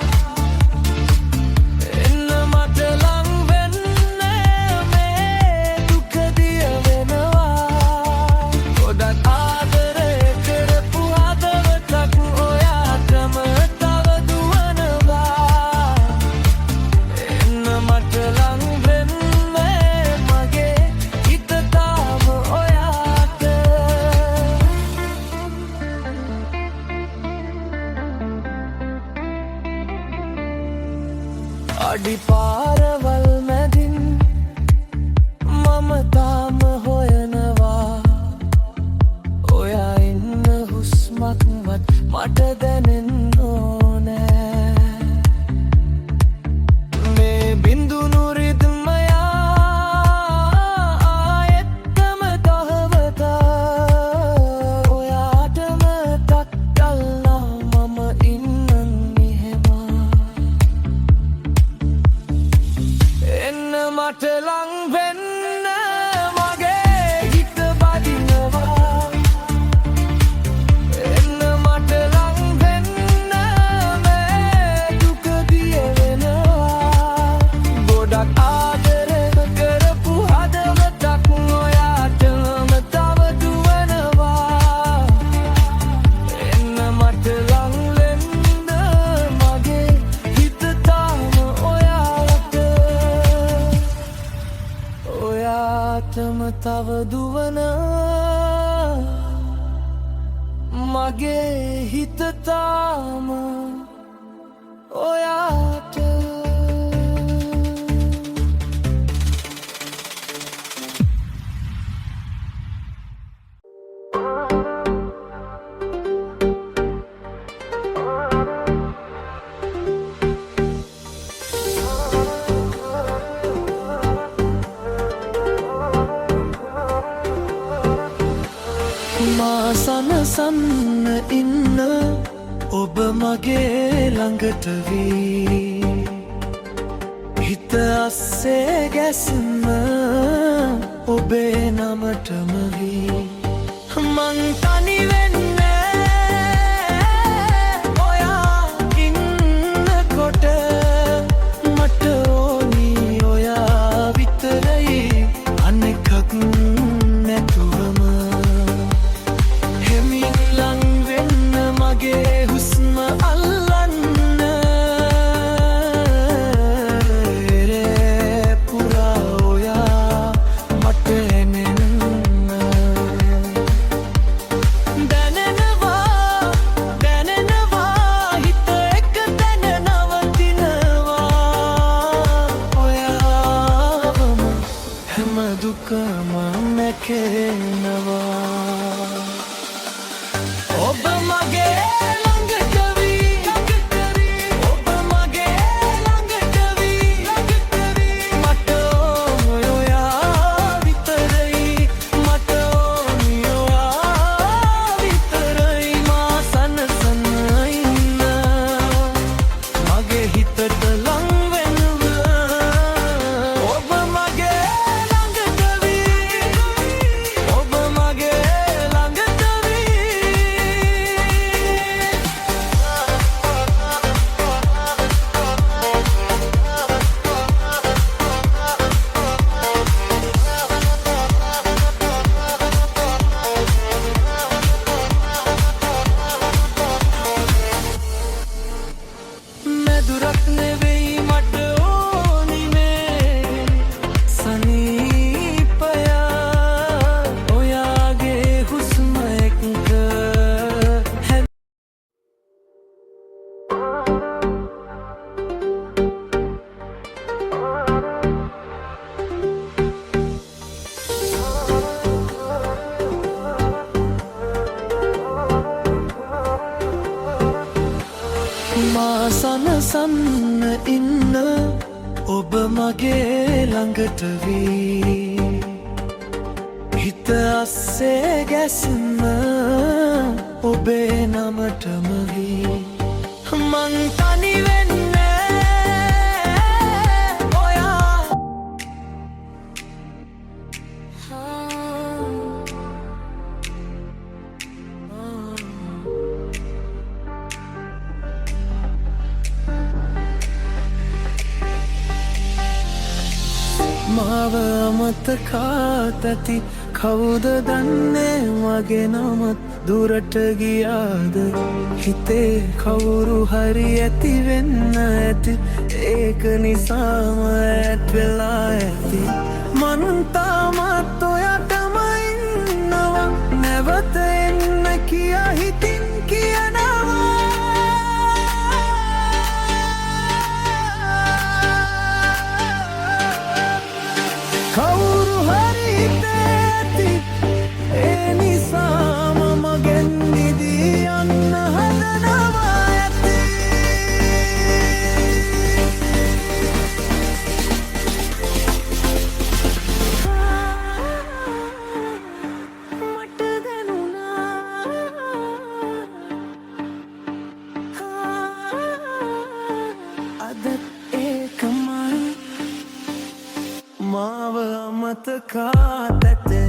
එන්න මට ලං වෙන්න මේ දුක දිය වෙනවා ගොඩක් ආදරය කරපු හදවතක් ඔයාටම තව දුවනවා එන්න මට ලං වෙන්න මගේ හිත තාම ඔයාට අඩි පාරවල් මැදින් මම තාම හොයනවා ඔයා ඉන්න හුස්මක්වත් මට දැනෙන්න ඕනෑ මේ බින්දුණු රිද්මයා ආයෙත්තම තහවතා ඔයාටම තක්කල්ලා මම ඉන්නන් මෙහෙම එන්න මට ලං වෙන්න මගේ හිත බදිනවා එන්න මට ලං වෙන්න මේ දුක දිය වෙනවා ගොඩක් ආදරය කරපු හදවතක් ඔයාටම තව දුවනවා එන්න මට ලං වෙන්න මගේ හිත තාම ඔයාට ඔයාටම තව දුවනවා මගේ හිත තාම ඔයාට මා සනසන්න ඉන්න ඔබ මගේ ළඟට වී හිත අස්සේ ගැස්ම ඔබේ නමටම වී මං තනි වෙන්නේ ඔයා ඉන්නකොට මට ඕනි ඔයා විතරයි අනෙකක් නැතුවම හෙමින් ලං වෙන්න මගේ හුස්ම දුකම නැකෙනවා ඔබ මගේ ළඟට වී ඔබ මගේ ළඟට වී මට ඔයා විතරයි මට ඔයා විතරයි මා සනසන ඉන්න මගේ හිතට ලං වෙනව ඔබ මගේ ළඟට වී ඔබ මගේ ළඟට මැදුරක් නෙවෙයි මට ඕනි මේ සනීපය ඔයාගේ හුස්ම එක්ක මා සනසන්න ඉන්න ඔබ මගේ ළඟට වී හිත අස්සේ ගැස්ම ඔබේ නමටම වී මං තනි වෙන්නේ ඔයා මාව අමතකාත් ඇති කවුද දන්නේ මගේ නමත් දුරට ගියාද හිතේ කවුරු හරි ඇති වෙන්න ඇති ඒක නිසාම ඈත් වෙලා ඇති මං තාමත් ඔයටම ඉන්නවා නැවත එන්න කියා හිතින් කියනවා කවුරු හරි හිතේ ඇති ඒ නිසාම මගෙන් නිදී යන්න හදනවා ඇති මට දැනුණා අදත් ඒකමයි මාව අමතකාත් ඇතේ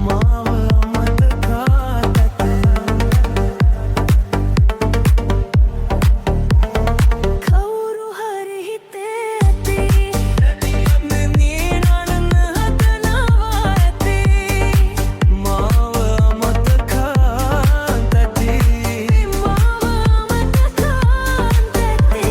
මාව අමතකාත් ඇතේ කවුරු හරි හිතේ ඇති නනීනන්න හදනවා ඇති මාව අමතකාත් ඇති මාව අමතකාත් ඇති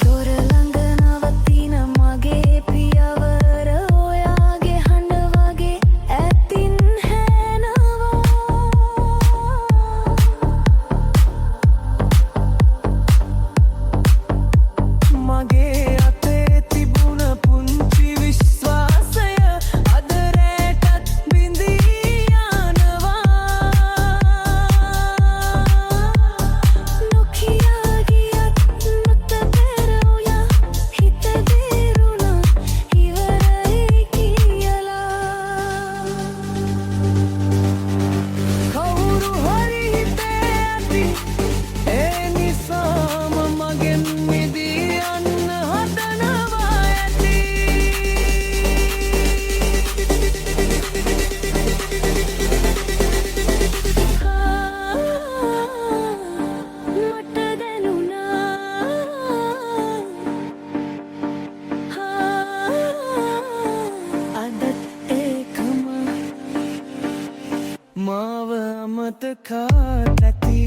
දොර ළඟ නවතින මගේ පියවර ඔයාගේ හඬ වගේ ඇතින් හැනවා මගේ අතේ තිබුණ පුංචි විශ්වාසය අද රැටත් බිඳී යනවා නොකියා ගියත් මට පෙර ඔයා හිත දේරුණා ඉවරයි කියලා කවුරු හරි හිතේ ඇති ඒ නිසාම මගෙන් මිදී යන්න හදනවා ඇති මට දැනුණා අදත් ඒකමයි මාව අමතකාත් ඇති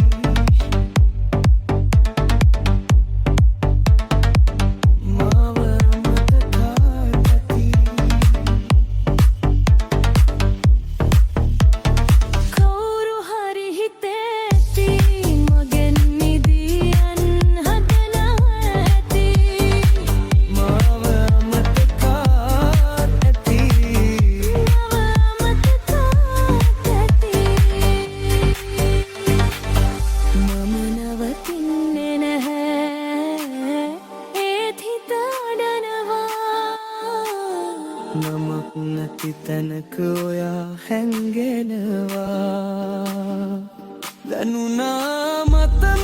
විදිනවා දැනුණා මතන්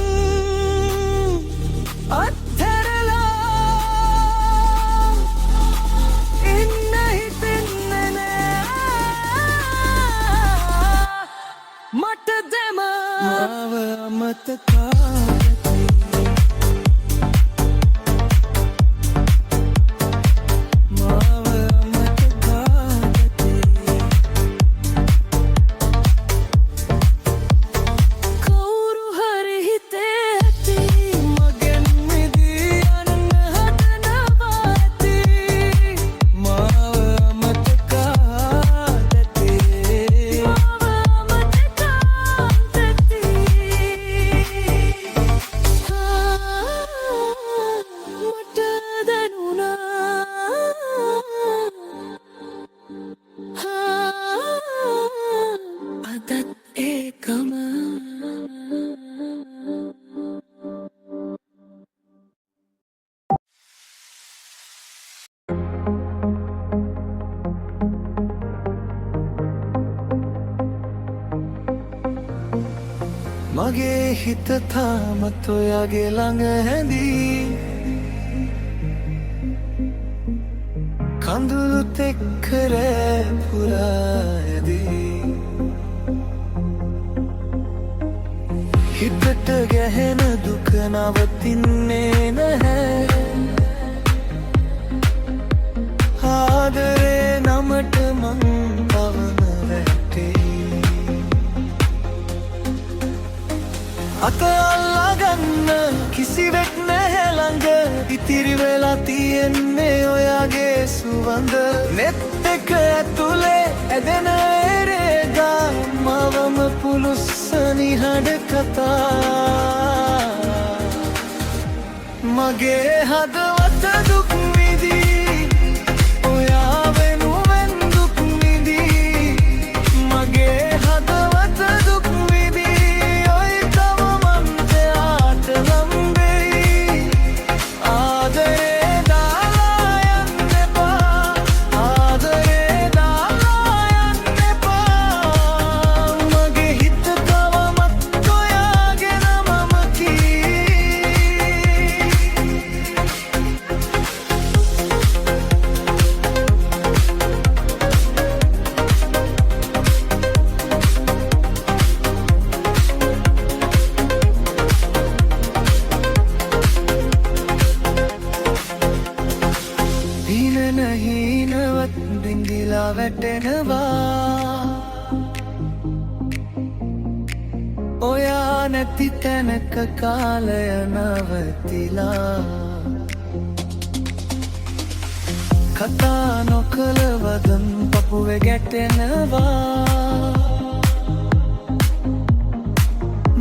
අත්හැරලා ඉන්න හිතෙන්නේ නෑ මට දෙම මාව අමතකා මගේ හිත තාමත් ඔයාගේ ළඟ හැඳී කඳුළුත් එක්ක රෑ පුරා ඇදී හිතට ගැහෙන දුක නවතින්නේ නැහැ ආදරේ නමට මං පවන වැටේ අත අල්ලාගන්න කිසිවෙක් නැහැ ළඟ ඉතිරි වෙලා තියෙන්නේ ඔයාගේ සුවඳ නෙත් එක ඇතුලේ ඇදෙන එරේගා මවම පුළුස්සනි හඬ කතා මගේ හදවත දුක් විඳී ඔයා වෙනුවෙන් දුක් විඳී මගේ හදවත දුක් හීනවත් බිඳිලා වැටෙනවා ඔයා නැති තැනක කාලය නවතිලා කතා නොකළ වදන් පපුවේ ගැටෙනවා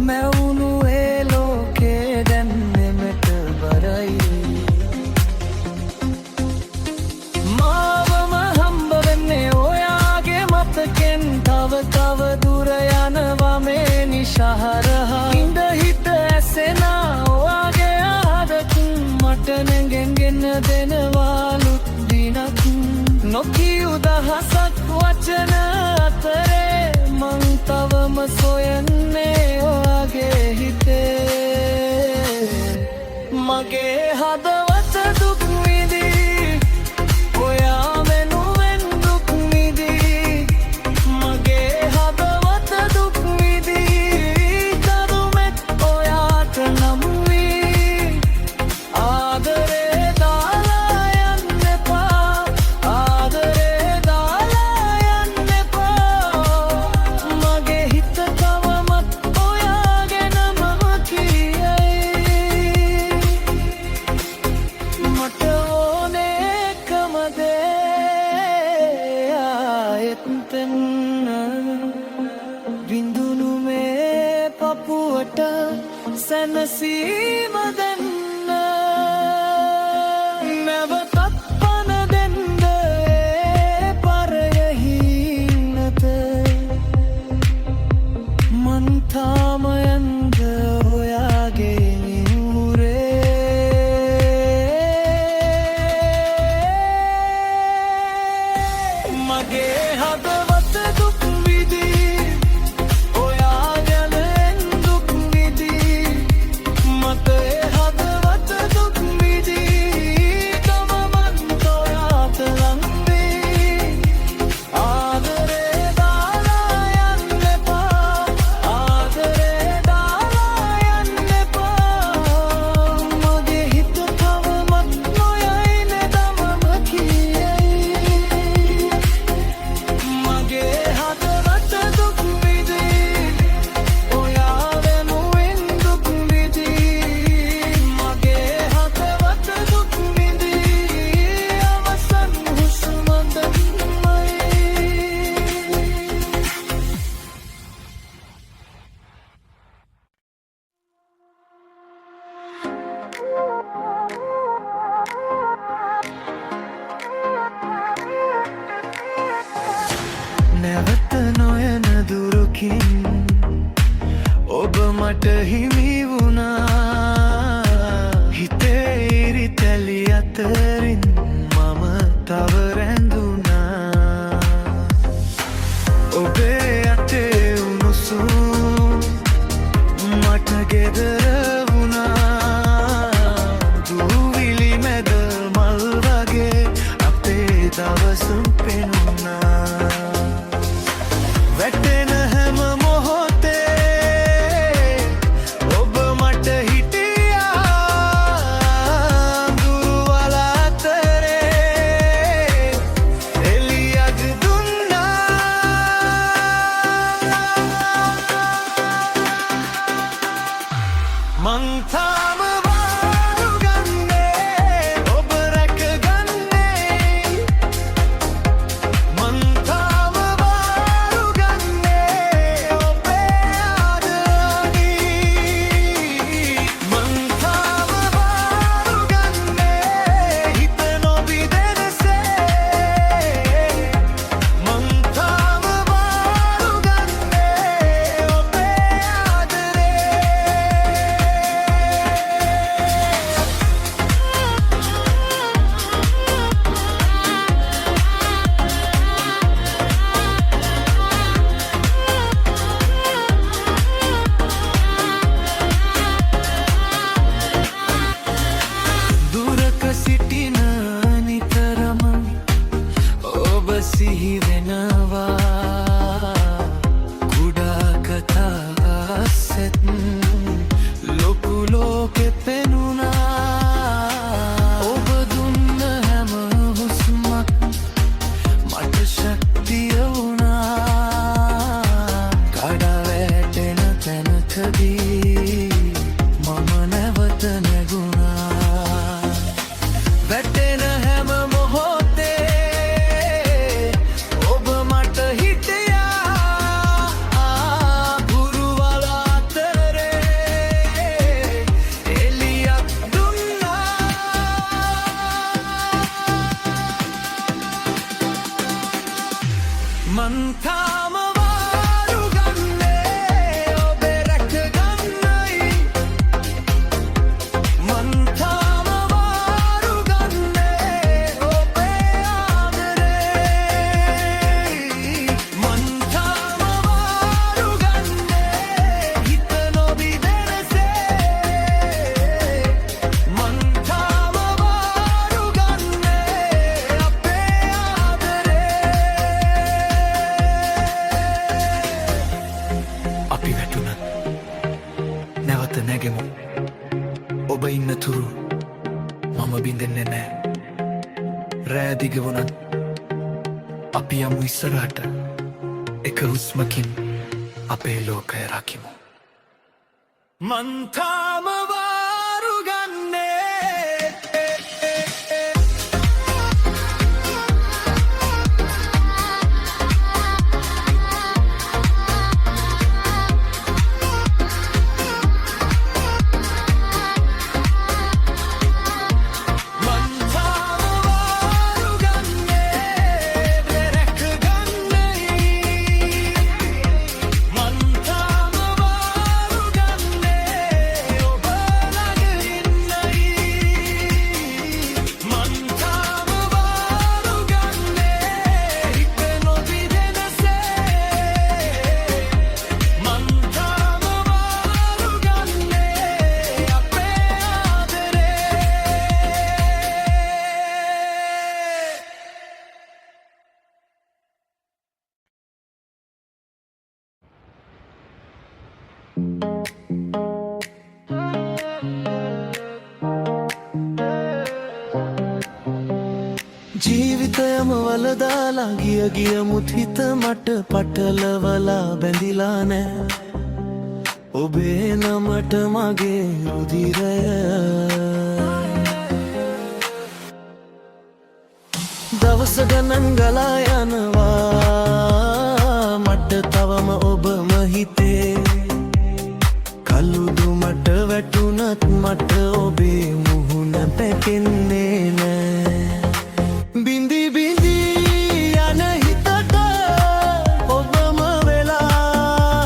මැවුණු ඒ ලෝකේ දැන් නෙමෙට බරයි තව දුර යනවා මේ නිශහරහා ඉඳ හිත ඇසෙනා ඔයාගේ ආදකින් මට නැගෙන්ගෙන දෙනවාලුත් දිනක් නොකියු දහසක් වචන අතරේ මං තවම සොයන්නේ ඔයාගේ හිතේ මගේ හදවත දුක් විඳී ඔයා වෙනුවෙන් දුක් විඳී මගේ හදවත දුක් විඳී කරුමෙත් ඔයාට නම් වී ආදරේ දාලා යන්න එපා ආදරේ දාලා යන්න එපා මගේ හිත තවමත් ඔයාගෙනම කියයි මට ඕනේ එකම දේ ආයෙත් බිඳුණු මේ පපුවට සැනසීම දෙන්න නැවතත් පන දෙන්න ඒ පරයෙහින්නත මන් තාම යන්ද ඔයාගේ නිවුරේ මගේ හදවත දුක් විඳී හුස්මකින් ඔබ මට හිමි වුණා හිතේ ඉරි තැලි අතරින් මම තව රැඳුණා ඔබේ අතේ උණුසුම් මට ගෙදර වුණා දූවිලි මැද මල් වගේ අපේ දවසුම් පෙනුණා වැටෙන හැම මොහොතේ ඔබ මට හිටියා දුරවල අතරේ එළියක් දුන්නා මං තාම වාරු ගන්නේ ඔබ රැකගන්නේ මං තාම වාරු ගන්නේ ඔබේ ආදරණී මං තාම වාරු ගන්නේ හිත නොබිදෙනසේ මං තාම වාරු ගන්නේ ඔබේ ආදරේ දුරක සිටින නිතරම ඔබ සිහි වෙනවා කුඩා කතා අස්සෙත් ලොකු ලෝකෙ පෙනුණා ඔබ දුන්න හැම හුස්මක් මට ශක්තිය වුණා කඩා වැටෙන තැනකදී මම නැවත නැගුණා වැටෙන හැම මොහොතේ ඔබ මට හිටියා දුරවල අතරේ එළියක් දුන්නා මං තාම වාරු ගන්නේ ඔබ රැකගන්නයි මං තාම වාරු ගන්නේ ඔබේ ආදරේ මං තාම වාරු ගන්නේ හිත නොබිදෙනසේ මං තාම වාරු ගන්නේ අපේ ආදරේ අපි වැටුණත් නැවත නැගෙමු ඔබ ඉන්න තුරු මම බින්දෙන්නේ නෑ රෑ දිග වුණත් අපි යමු ඉස්සරහට එක හුස්මකින් අපේ ලෝකය රකිමු මං තාම වාරු ගන්නේ මං තාම වාරු ගන්නේ රැකගන්නේ මං තාම වාරු ගන්නේ ඔබ ළඟ ඉන්නයි මං තාම වාරු ගන්නේ හිත නොබිදෙනසේ මං තාම වාරු ගන්නේ අපේ ආදරේ ජීවිතයම වලදාලා ගිය මුත් හිත මට පටලවලා බැඳිලා නෑ ඔබේ නමට මගේ රුධිරය දවස ගණන් ගලා යනවා මට තවම ඔබම හිතේ කළුදු මට වැටුණත් මට ඔබේ මුහුණ පැකෙන්නේ නෑ බින්දි බින්දි යන හිතට ඔබම වෙලා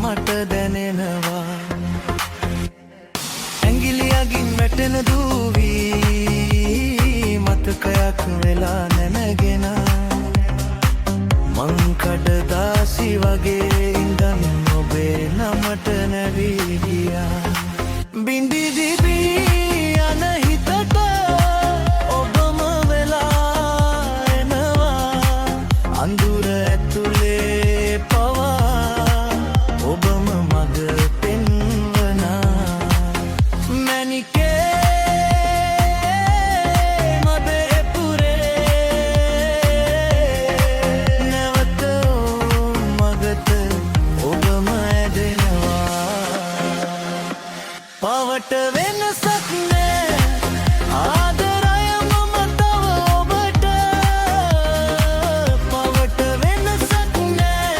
මට දැනෙනවා ඇඟිලියකින් වැටෙන දූවී මතකයක් වෙලා නැනගෙන මං කඩදාසි වගේ ඉඳන් ඔබේ නමට නැවී ගියා බින්දි දිවී යන හිතට ඔබම වෙලා එනවා අඳුර ඇතුලේ පවා ඔබම මග පෙන්වනා මැනිකේ මබේ පුරේ නැවත මගට ඔබම ඇදෙනවා පවට වෙනසක් නෑ ආදරය මම තව ඔබට පවට වෙනසක් නෑ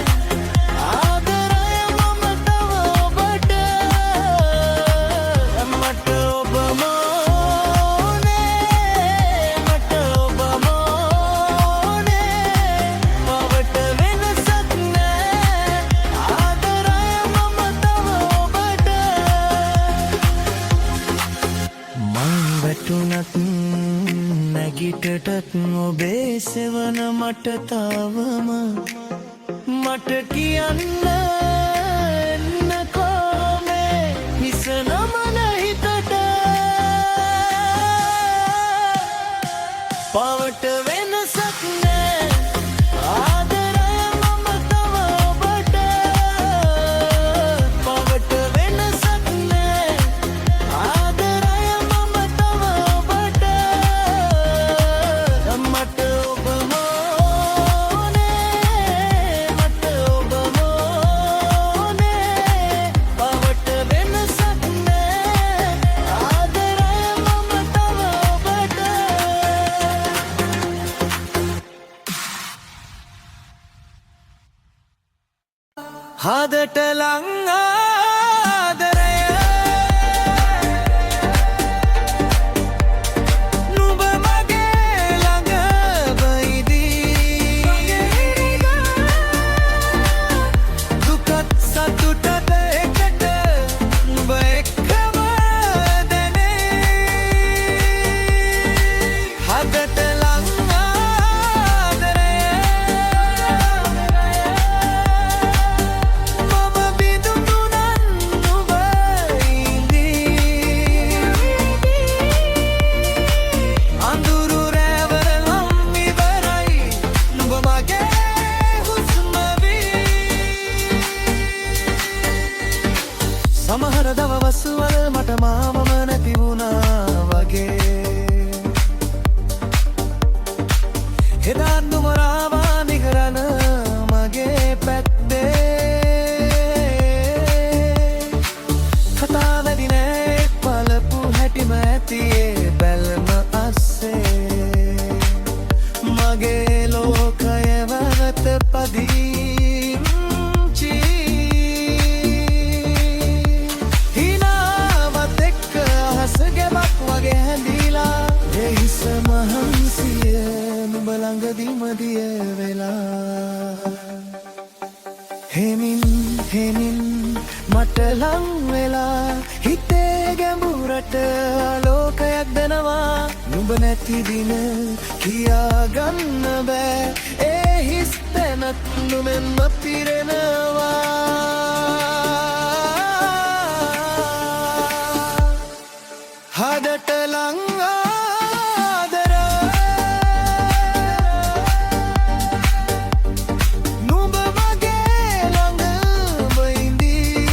ආදරය මම තව ඔබට මට ඔබම ඕනේ මට ඔබම ඕනේ පවට වෙනසක් නෑ ආදරය මම තව ඔබට මං වැටුණත් නැගිටටත් ඔබේ සෙවන මට තවම මට කියන්න එන්නකෝ මේ හිස නමන හිතට පවට වෙනසක් නෑ ආදරය මම තව ඔබට පවට වෙනසක් නෑ ආදරය මම තව ඔබට මට ඔබම ඕනේ මට ඔබම ඕනේ පවට වෙනසක් නෑ ආදරය මම තව ඔබට හදට ලං ආදරය නුඹ මගේ ළඟ බයිදී දුකත් සතුටත් එකට නුඹ එක්කම දැනේ හදට ලං ආදරය මම බිඳුනුනන් නුඹ ඉඳී අඳුරු රැවර නම් ඉවරයි නුඹ මගේ හුස්ම වී සමහර දවස්වල මට මාවම නැති වුණා වගේ එදා නුඹ රාවා නිකරන මගේ පැත්තේ කතා වැඩි නෑ පලපු හැටිම ඇතියේ බැල්ම අස්සේ මගේ ලෝකය වරත පදිංචි හිනාවත් එක්ක අහස ගැබක් වගේ හැඳිලා ඒ හිස මහන්සිය නුඹ ළඟදිම දිය වෙලා හෙමින් හෙමින් මට ලං වෙලා හිතේ ගැඹුරට ආලෝකයක් දෙනවා නුඹ නැති දින කියාගන්න බෑ ඒ හිස් තැනත් නුඹෙන්ම පිරෙනවා හදට ලං ආදරය නුඹ මගේ ළඟම ඉඳී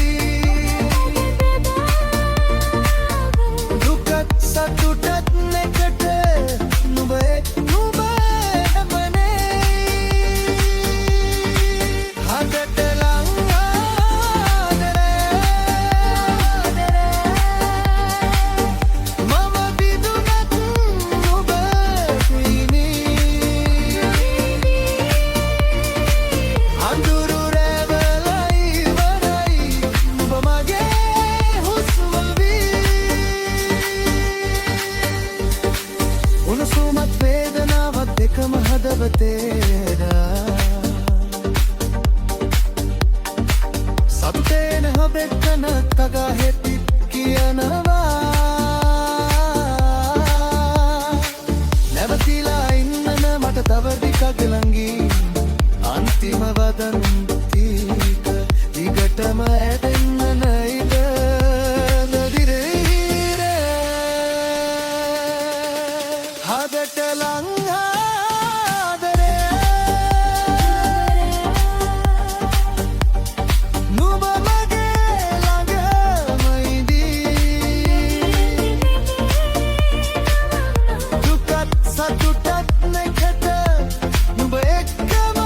දුකත් සතුටත් එකට නුඹ එමනේ හදට ලං ආදරය සතුටේන හොබෙක්කන තගා හෙති කියනවා නැවතිලා ඉන්නන මට තව ටිකක් ළඟින් අන්තිම වදන්තික දිගටම ඇදෙන්න නයිද නදිරේ හදට ලංආදරේ නුඹ මගේ ළඟම ඉදී දුකත් සතුටත් නැකට නුඹ එක්කම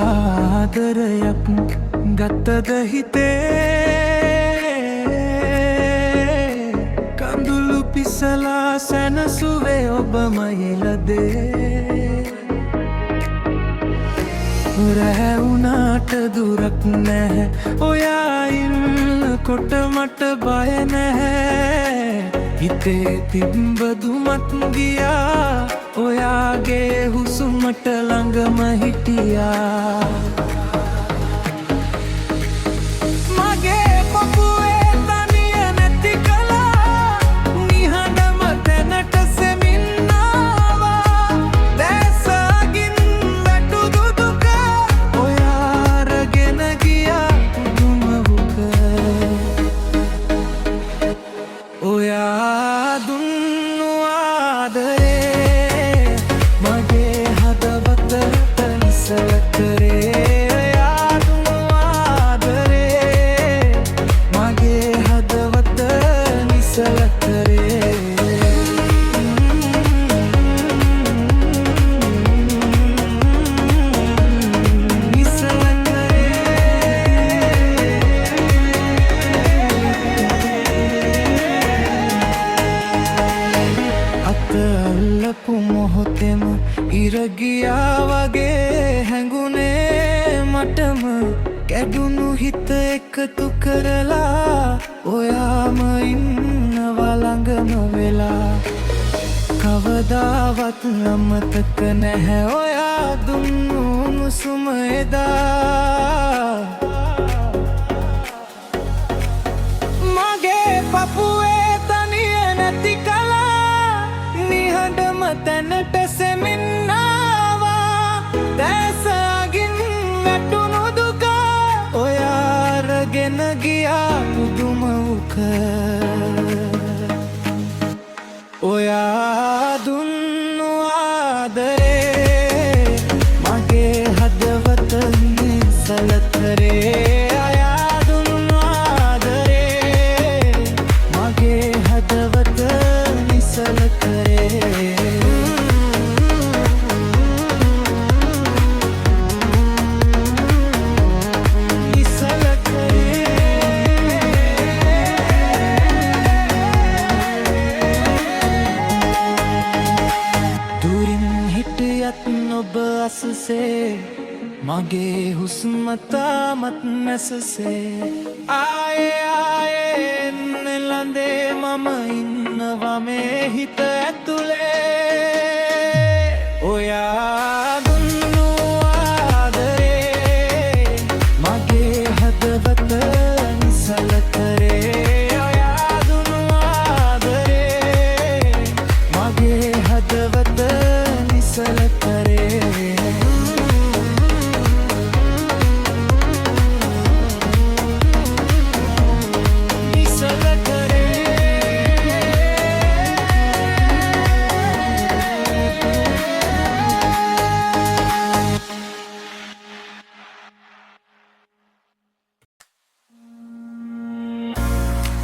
ආදරයක් ගත්තද හිතේ කඳුළු පිසලා සැනසුවේ ඔබමයි ලදේ රැ වුණාට දුරක් නැහැ ඔයා ඉන්නකොට මට බය නැහැ හිතේ තිබ්බදුමත් ගියා ඔයාගේ හුස්මට ළඟම හිටියා මගේ පපුවේ තනිය නැති කළා නිහඬම තැනට සෙමින් ආවා දැසගින් වැටුදු දුක ඔයා අරගෙන ගියා පුදුම වුක ඔයා දුන්නු ආදරේ මගේ හදවත තනිසල කරේ ඔයා දුන්නු ආදරේ මගේ හදවත නිසල කරේ නිසල අතල්ලපු මොහොතෙම ඉරගියා වගේ හැඟුනේ මටම කැඩුණු හිත එකතු කරලා ඔයාම ඉන්නවා ළඟම වෙලා කවදාවත් අමතක නැහැ ඔයා දුන්නු මුසුම එදා මගේ පපුවේ තනිය නැති කලා නිහඬම තැනට සෙමින් ආවා දැසගින් වැටුණු දුක ඔයා අරගෙන ගියා පුදුම වුක ඔයා දුන්නු ආදරේ මගේ හදවත නිසල කරේ ඔයා දුන්නු ආදරේ මගේ හදවත නිසල කරේ නිසල දුරින් හිටියත් නොබ අසසේ මගේ හුස්ම තාමත් නැසසේ ආයේ ආයේ හඳේ මම ඉන්නවා මේ හිත ඇතුලේ ඔයා දුන්නු ආදරේ මගේ හදවත නිසල කරේ ඔයා දුන්නු ආදරේ මගේ හදවත නිසල කරේ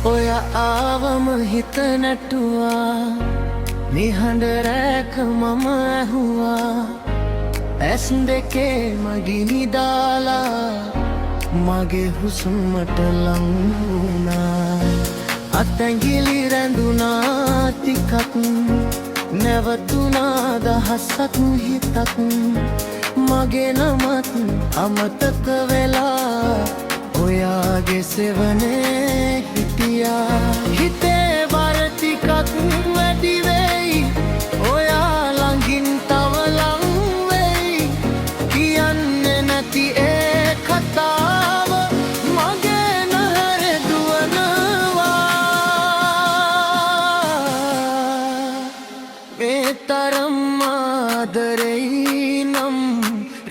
ඔයා ආවම හිත නැටුවා නිහඬ රැක මම ඇහුවා ඇස් දෙකේ මගිනි දාලා මගේ හුස්මට ලං වුණා අතැඟිලි රැඳුනා ටිකක් නැවතුණා දහසක් හිතක් මගේ නමත් අමතක වෙලා ඔයාගේ සෙවනේ හිටියා හිතේ බර ටිකක් වැඩි වෙයි ඔයා ළඟින් තව ලං වෙයි කියන්නේ නැති ඒ කතාව මගේ නහර දුවනවා මේ තරම් ආදරෙයි නම්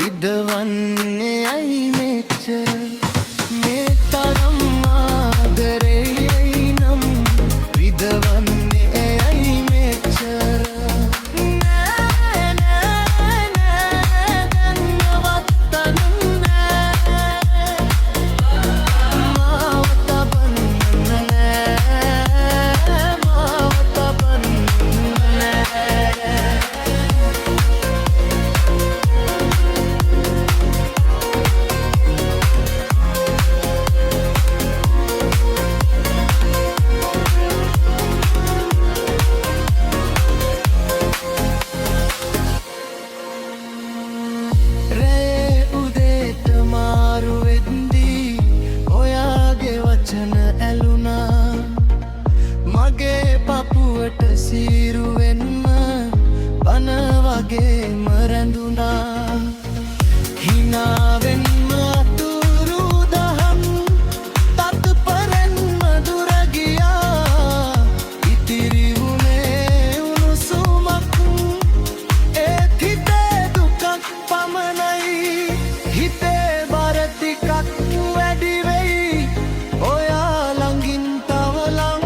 රිදවන්නේ ඇයි මෙච්චර මගේ පපුවට සීරුවෙන්ම පන වගේම රැඳුණා හිනාවෙන්ම අතුරු දහම් තත් පරෙන්ම දුර ගියා ඉතිරි වුණේ උණුසුමක් ඒත් හිතේ දුකක් පමණයි හිතේ බර ටිකක් වැඩි වෙයි ඔයා ළඟින් තව ලං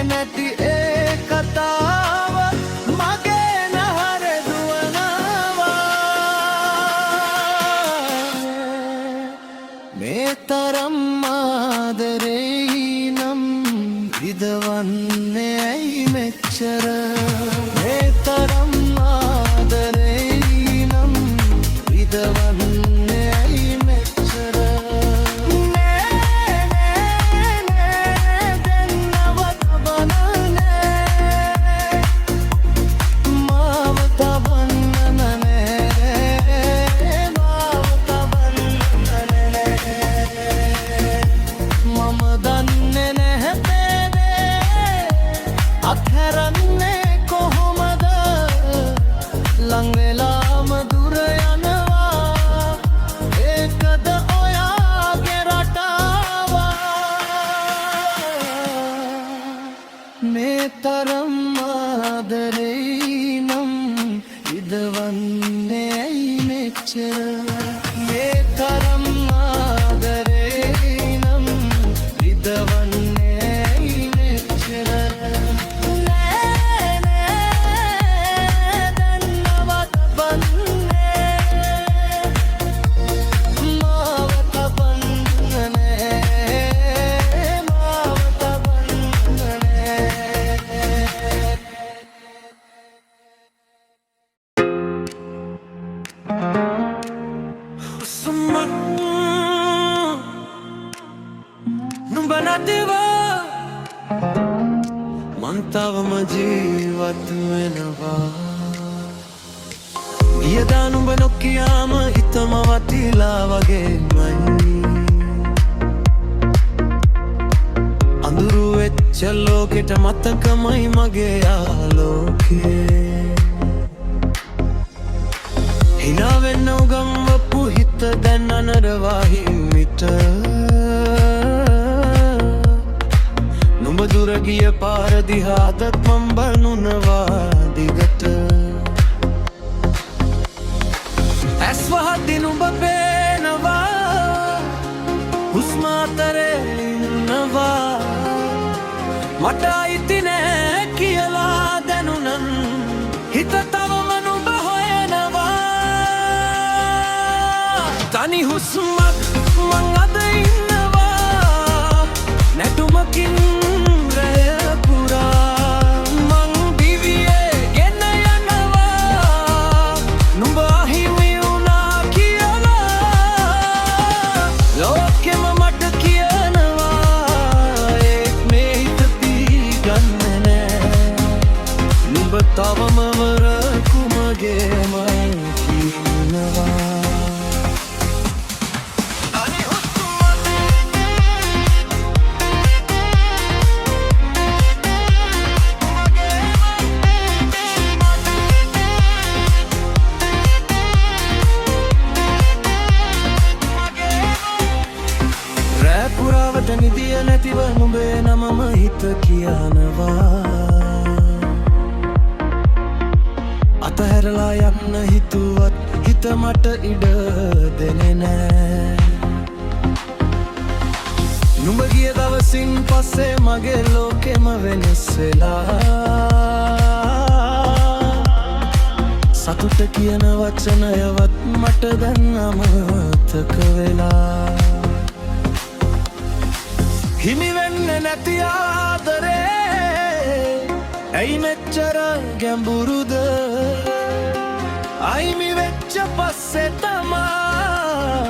නැති ඒ කතාව මගේ නහර දුවනවා මේ තරම් ආදරෙයි නම් රිදවන්නේ ඇයි මෙච්චර මේ තරම් ආදරෙයි නම් රිදවන්නේ ඇයි මෙච්චර අත්හැරන්නේ කොහොමද ලං වෙලාම දුර යනවා ඒකද ඔයාගේ රටාව මේ තරම් ආදරෙයි නම් ඉදවන්නේ ඇයි මෙච්චර මේ තරම් ආදරෙයි නම් ඉදවන්නේ ඇයි මෙච්චර මන්තවම ජීවත් වෙනවා යදා නුඹ නොකියාම හිතම වතිලා වගේමයි වෙච්ච ලෝකෙට මතකමයි මගේ ආලෝකේ හිනා වෙන්න උගම්වපු හිත දැන් අනරවා හිමිට නුඹ දුර ගිය පාර දිහාටත් මම බලනවා දිගට ඇස් වහද්දි නුඹ පේනවා හුස්ම අතරේ ඉන්නවා මට අයිති නෑ කියලා දැනුනන් හිත තවම නුඹ හොයනවා තනි හුස්මක් මං අද ඉන්නවා නැටුමකින් රැය පුරා මං දිවියේ ගෙන යනවා නුඹ අහිමි වුණා කියලා ලෝකෙම මට කියනවා ඒත් මේ හිත පිළිගන්නේ නෑ නුඹ තවම වරකු මගේමයි කියනවා පුරාවට නිදිය නැතිව නුඹේ නමම හිත කියනවා අතහැරලා යන්න හිතුවත් හිත මට ඉඩ දෙන්නේ නෑ නුඹ ගිය දවසින් පස්සේ මගේ ලෝකෙම වෙනස් වෙලා සතුට කියන වචනයවත් මට දැන් අමතක වෙලා හිමි වෙන්නේ නැති ආදරේ ඇයි මෙච්චර ගැඹුරුද අයිමි වෙච්ච පස්සේ තමා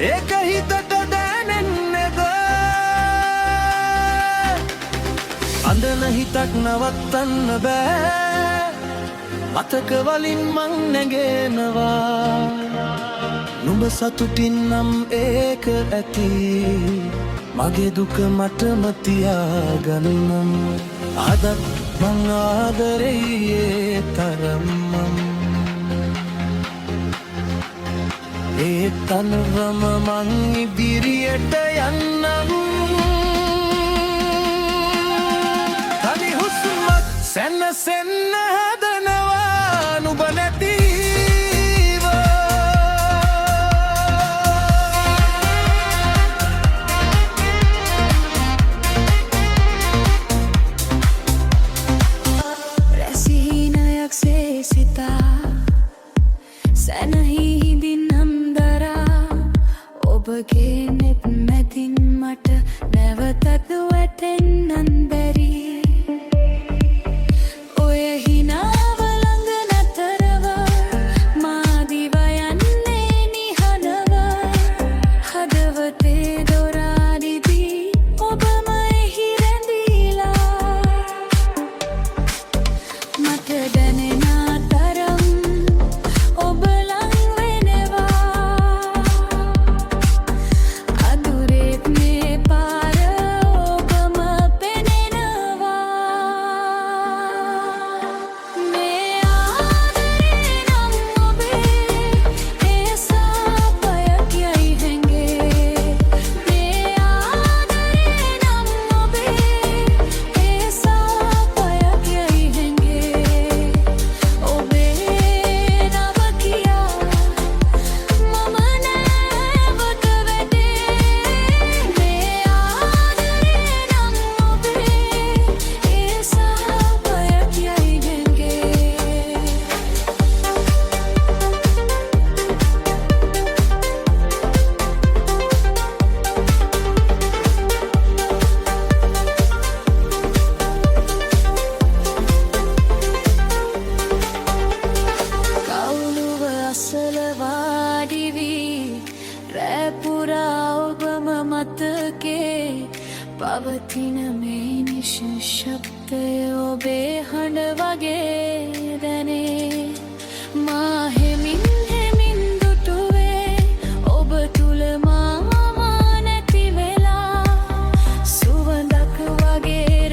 ඒක හිතට දැනෙන්නේද අඳන හිතක් නවත්තන්න බෑ මතක වලින් මං නැගෙනවා නුඹ සතුටින් නම් ඒක ඇති මගේ දුක මටම තියාගන්නම් අදත් මං ආදරේ තරම්ම ඒ තනවම මං ඉදිරියට යන්නම් තනි හුස්මක් සැනසෙන්න හදනවා නුඹ නැති ඔබගේ නෙත් මැදින් මට නැවතත් වැටෙන්නන් බැරි ඔය හිනාව ළඟ නැතරව මා දිව යන්නේ නිහඬව හදවතේ දොරාරිදී ඔබම එහි රැඳීලා මට දැනෙන තරම් ඔබ මතකේ පවතින මේ නිශ්ශබ්දය ඔබේ හඬ වගේ දැනේ මා හෙමින් හෙමින් දුටුවේ ඔබ තුල මා නැති වෙලා සුවඳක් වගේ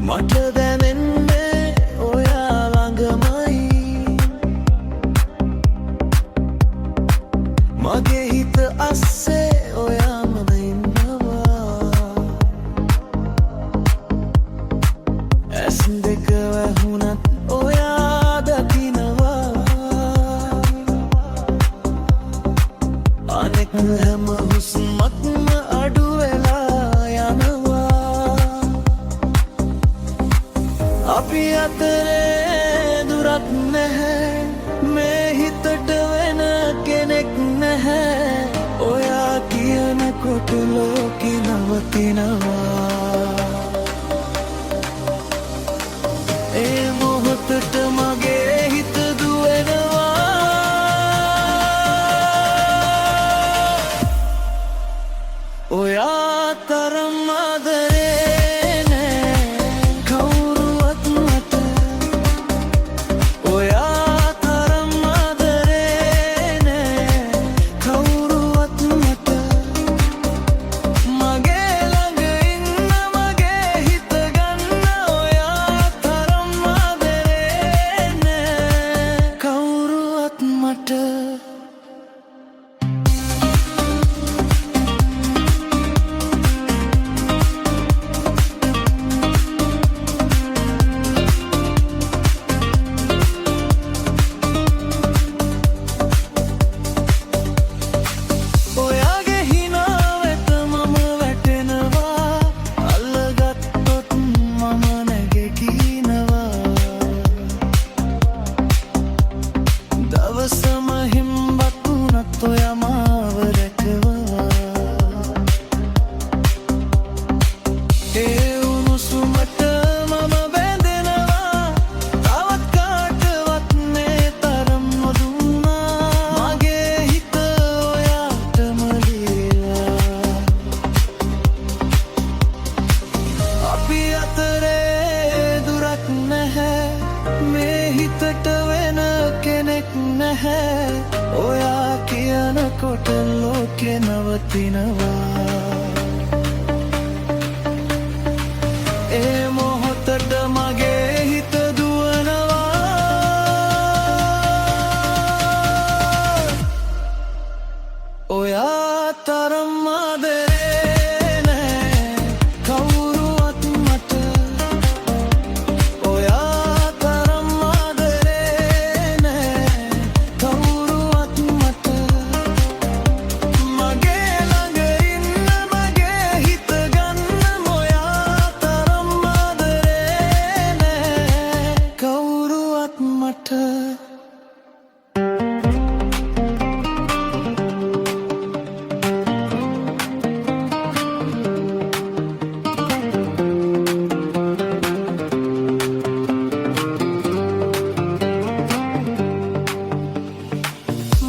මට දැනෙන්නේ ඔයා ළඟමයි මගේ හිත අස්සේ ඔයාම ඉන්නවා ඇස් දෙක වැහුණත් ඔයා දකිනවා අනෙක් හැම හුස්මක්ම අඩු වෙලා යනවා අපි අතරේ දුරක් නැහැ මේ හිතට වෙන කෙනෙක් නැහැ ඔයා කියනකොට ලෝකෙ නවතිනවා ඒ මොහොතට මගේ හිත දුවනවා ඔයා තරම් ආදරේ නෑ කවුරුවත් මට ඔයා තරම් ආදරේ නෑ කවුරුවත් මට මගේ ළඟ ඉන්න මගේ හිත ගන්න ඔයා තරම් ආදරේ නෑ කවුරුවත් මට ඔයාගේ හිනාවෙත මම වැටෙනවා අල්ලගත්තොත් මම නැගිටිනවා දවසම හිම්බත් වුණත් ඔයා මාව රැකවා ඒ උණුසුමට මම බැඳෙනවා තවත් කාටවත් මේ තරම් නොදුන්නා මගේ හිත ඔයාටම දීලා අපි අතරේ දුරක් නැහැ මේ හිතට වෙන කෙනෙක් නැහැ ඔයා කියනකොට ලෝකෙ නවතිනවා ඒ මොහොතට මගේ හිත දුවනවා ඔයා තරම් ආදරේ නෑ කවුරුවත් මට ඔයා තරම් ආදරේ නෑ කවුරුවත් මට මගේ ළඟ ඉන්න මගේ හිත ගන්න ඔයා තරම් ආදරේ නෑ කවුරුවත් මට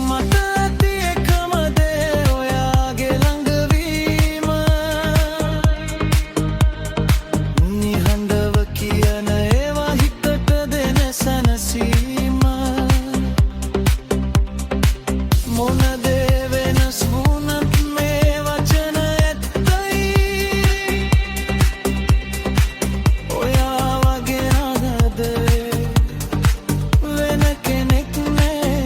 මට ඇති එකම දේ ඔයාගේ ළඟවීම නිහඬව කියන ඒවා හිතට දෙන සැනසීම මොන දේ වෙනස් වුණත් මේ වචන ඇත්තයි ඔයා වගේ ආදරේ වෙන කෙනෙක් නෑ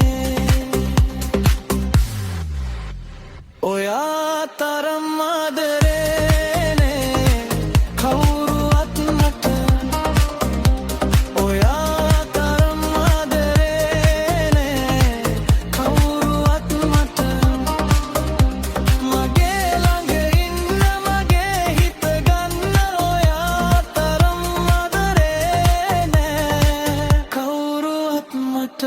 ඔයා තරම් ආදරේ නෑ කවුරුවත් මට ඔයා තරම් ආදරේ නෑ කවුරුවත් මට මගේ ළඟ ඉන්න මගේ හිත ගන්න ඔයා තරම් ආදරේ නෑ කවුරුවත් මට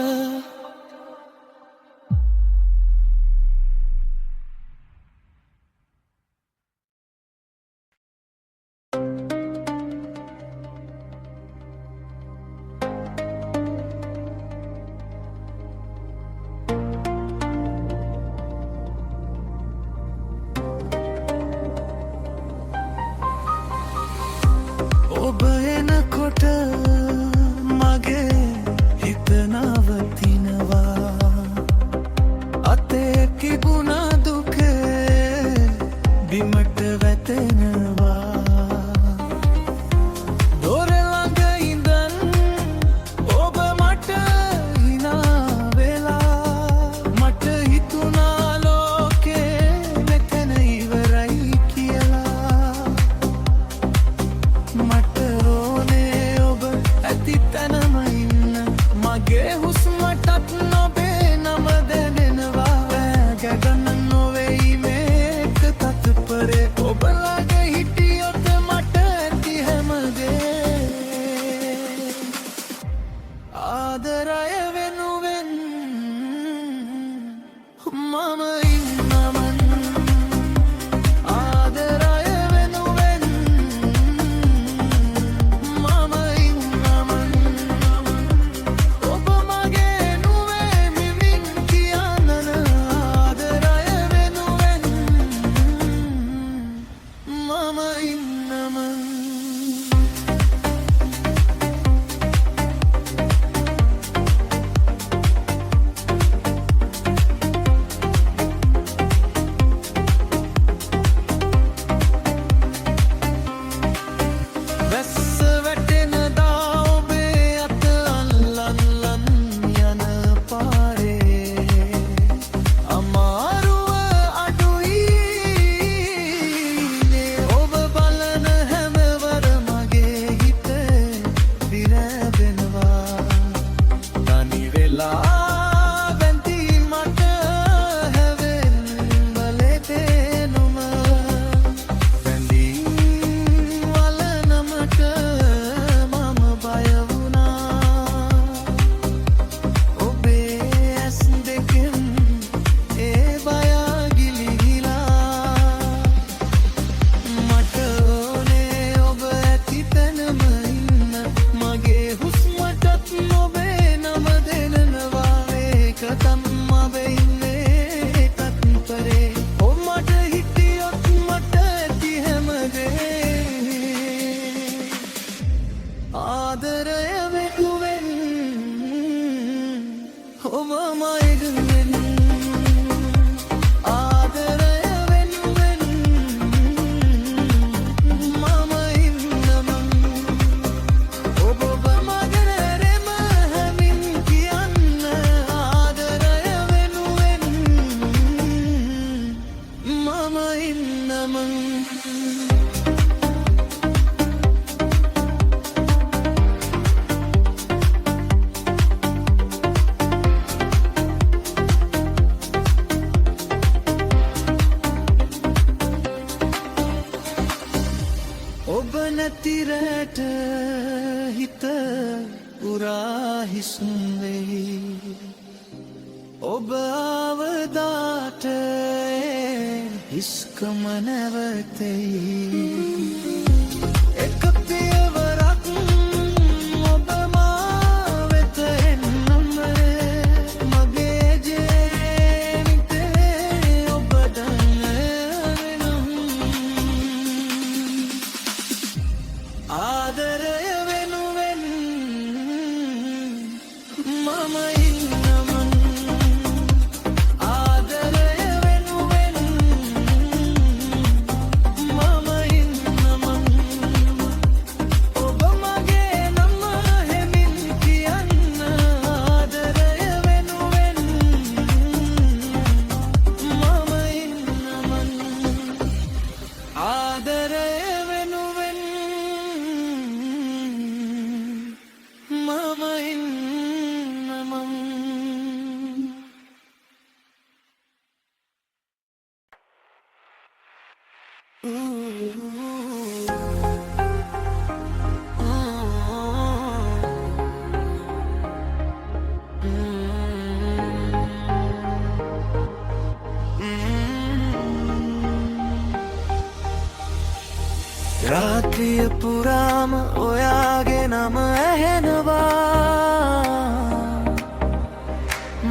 මම ඉන්නමං ඔබ නැති රැට හිත උරා හිසුම් වෙයි ඔබ අවදාට හිස්කම නැවතෙයි එක පියවරක් ඔබ මා වෙත එන්නම මගේ ජීවිතේ ඔබ දන්නවනම් ආදරය වෙනුවෙන් මම ඉන්නමං ආදරය වෙනුවෙන් මම ඉන්නමං ඔබ මගේ නම හෙමින් කියන්න ආදරය වෙනුවෙන් මම ඉන්නමං ආදරය වෙනුවෙන් මම ඉන්නමං රාත්‍රිය පුරාම ඔයාගේ නම ඇහෙනවා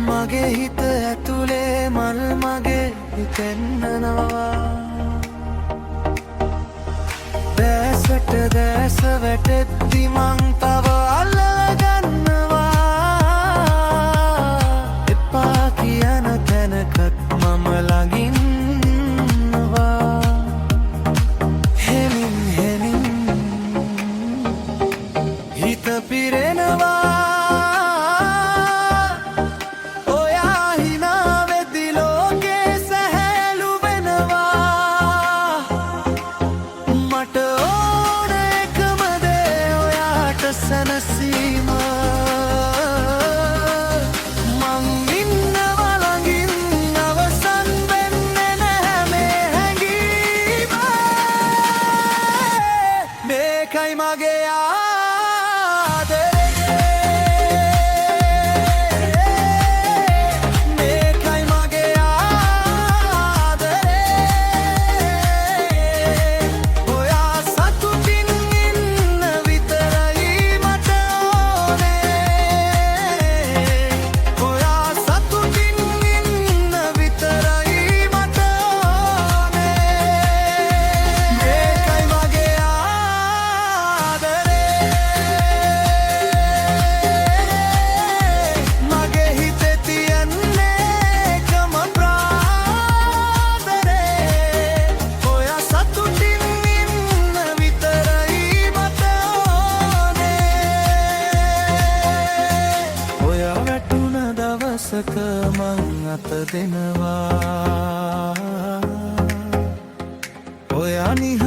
මගේ හිත ඇතුලේ මල් මගේ හිතෙන්නනවා දැසට දැස වැටෙද්දි මං තව අල්ලගන්නවා එපා කියන තැනකත් මම ළඟින්නවා හෙමින් හෙමින් හිත පිරෙනවා ඔයා හිනා වෙද්දි ලෝකේ සැහැල්ලු වෙනවා මට ඕන එකම දේ ඔයාට සැනසීම මං ඉන්නවා ළඟින් අවසන් වෙන්නේ නැහැ මේ හැඟීම මේකයි මගේ ආදරේ මේකයි මගේ ආදරේ ඔයා සතුටින් ඉන්න විතරයි මට ඕනේ ඔයා සතුටින් ඉන්න විතරයි මට ඕනේ මේකයි මගේ ආදරේ මගේ හිතේ තියන්නේ එකම ප්‍රාදරේ ඔයා සතුටින් ඉන්න විතරයි මට ඕනේ ඔයා වැටුණ දවසක මං අත දෙනවා ඔයා නිහ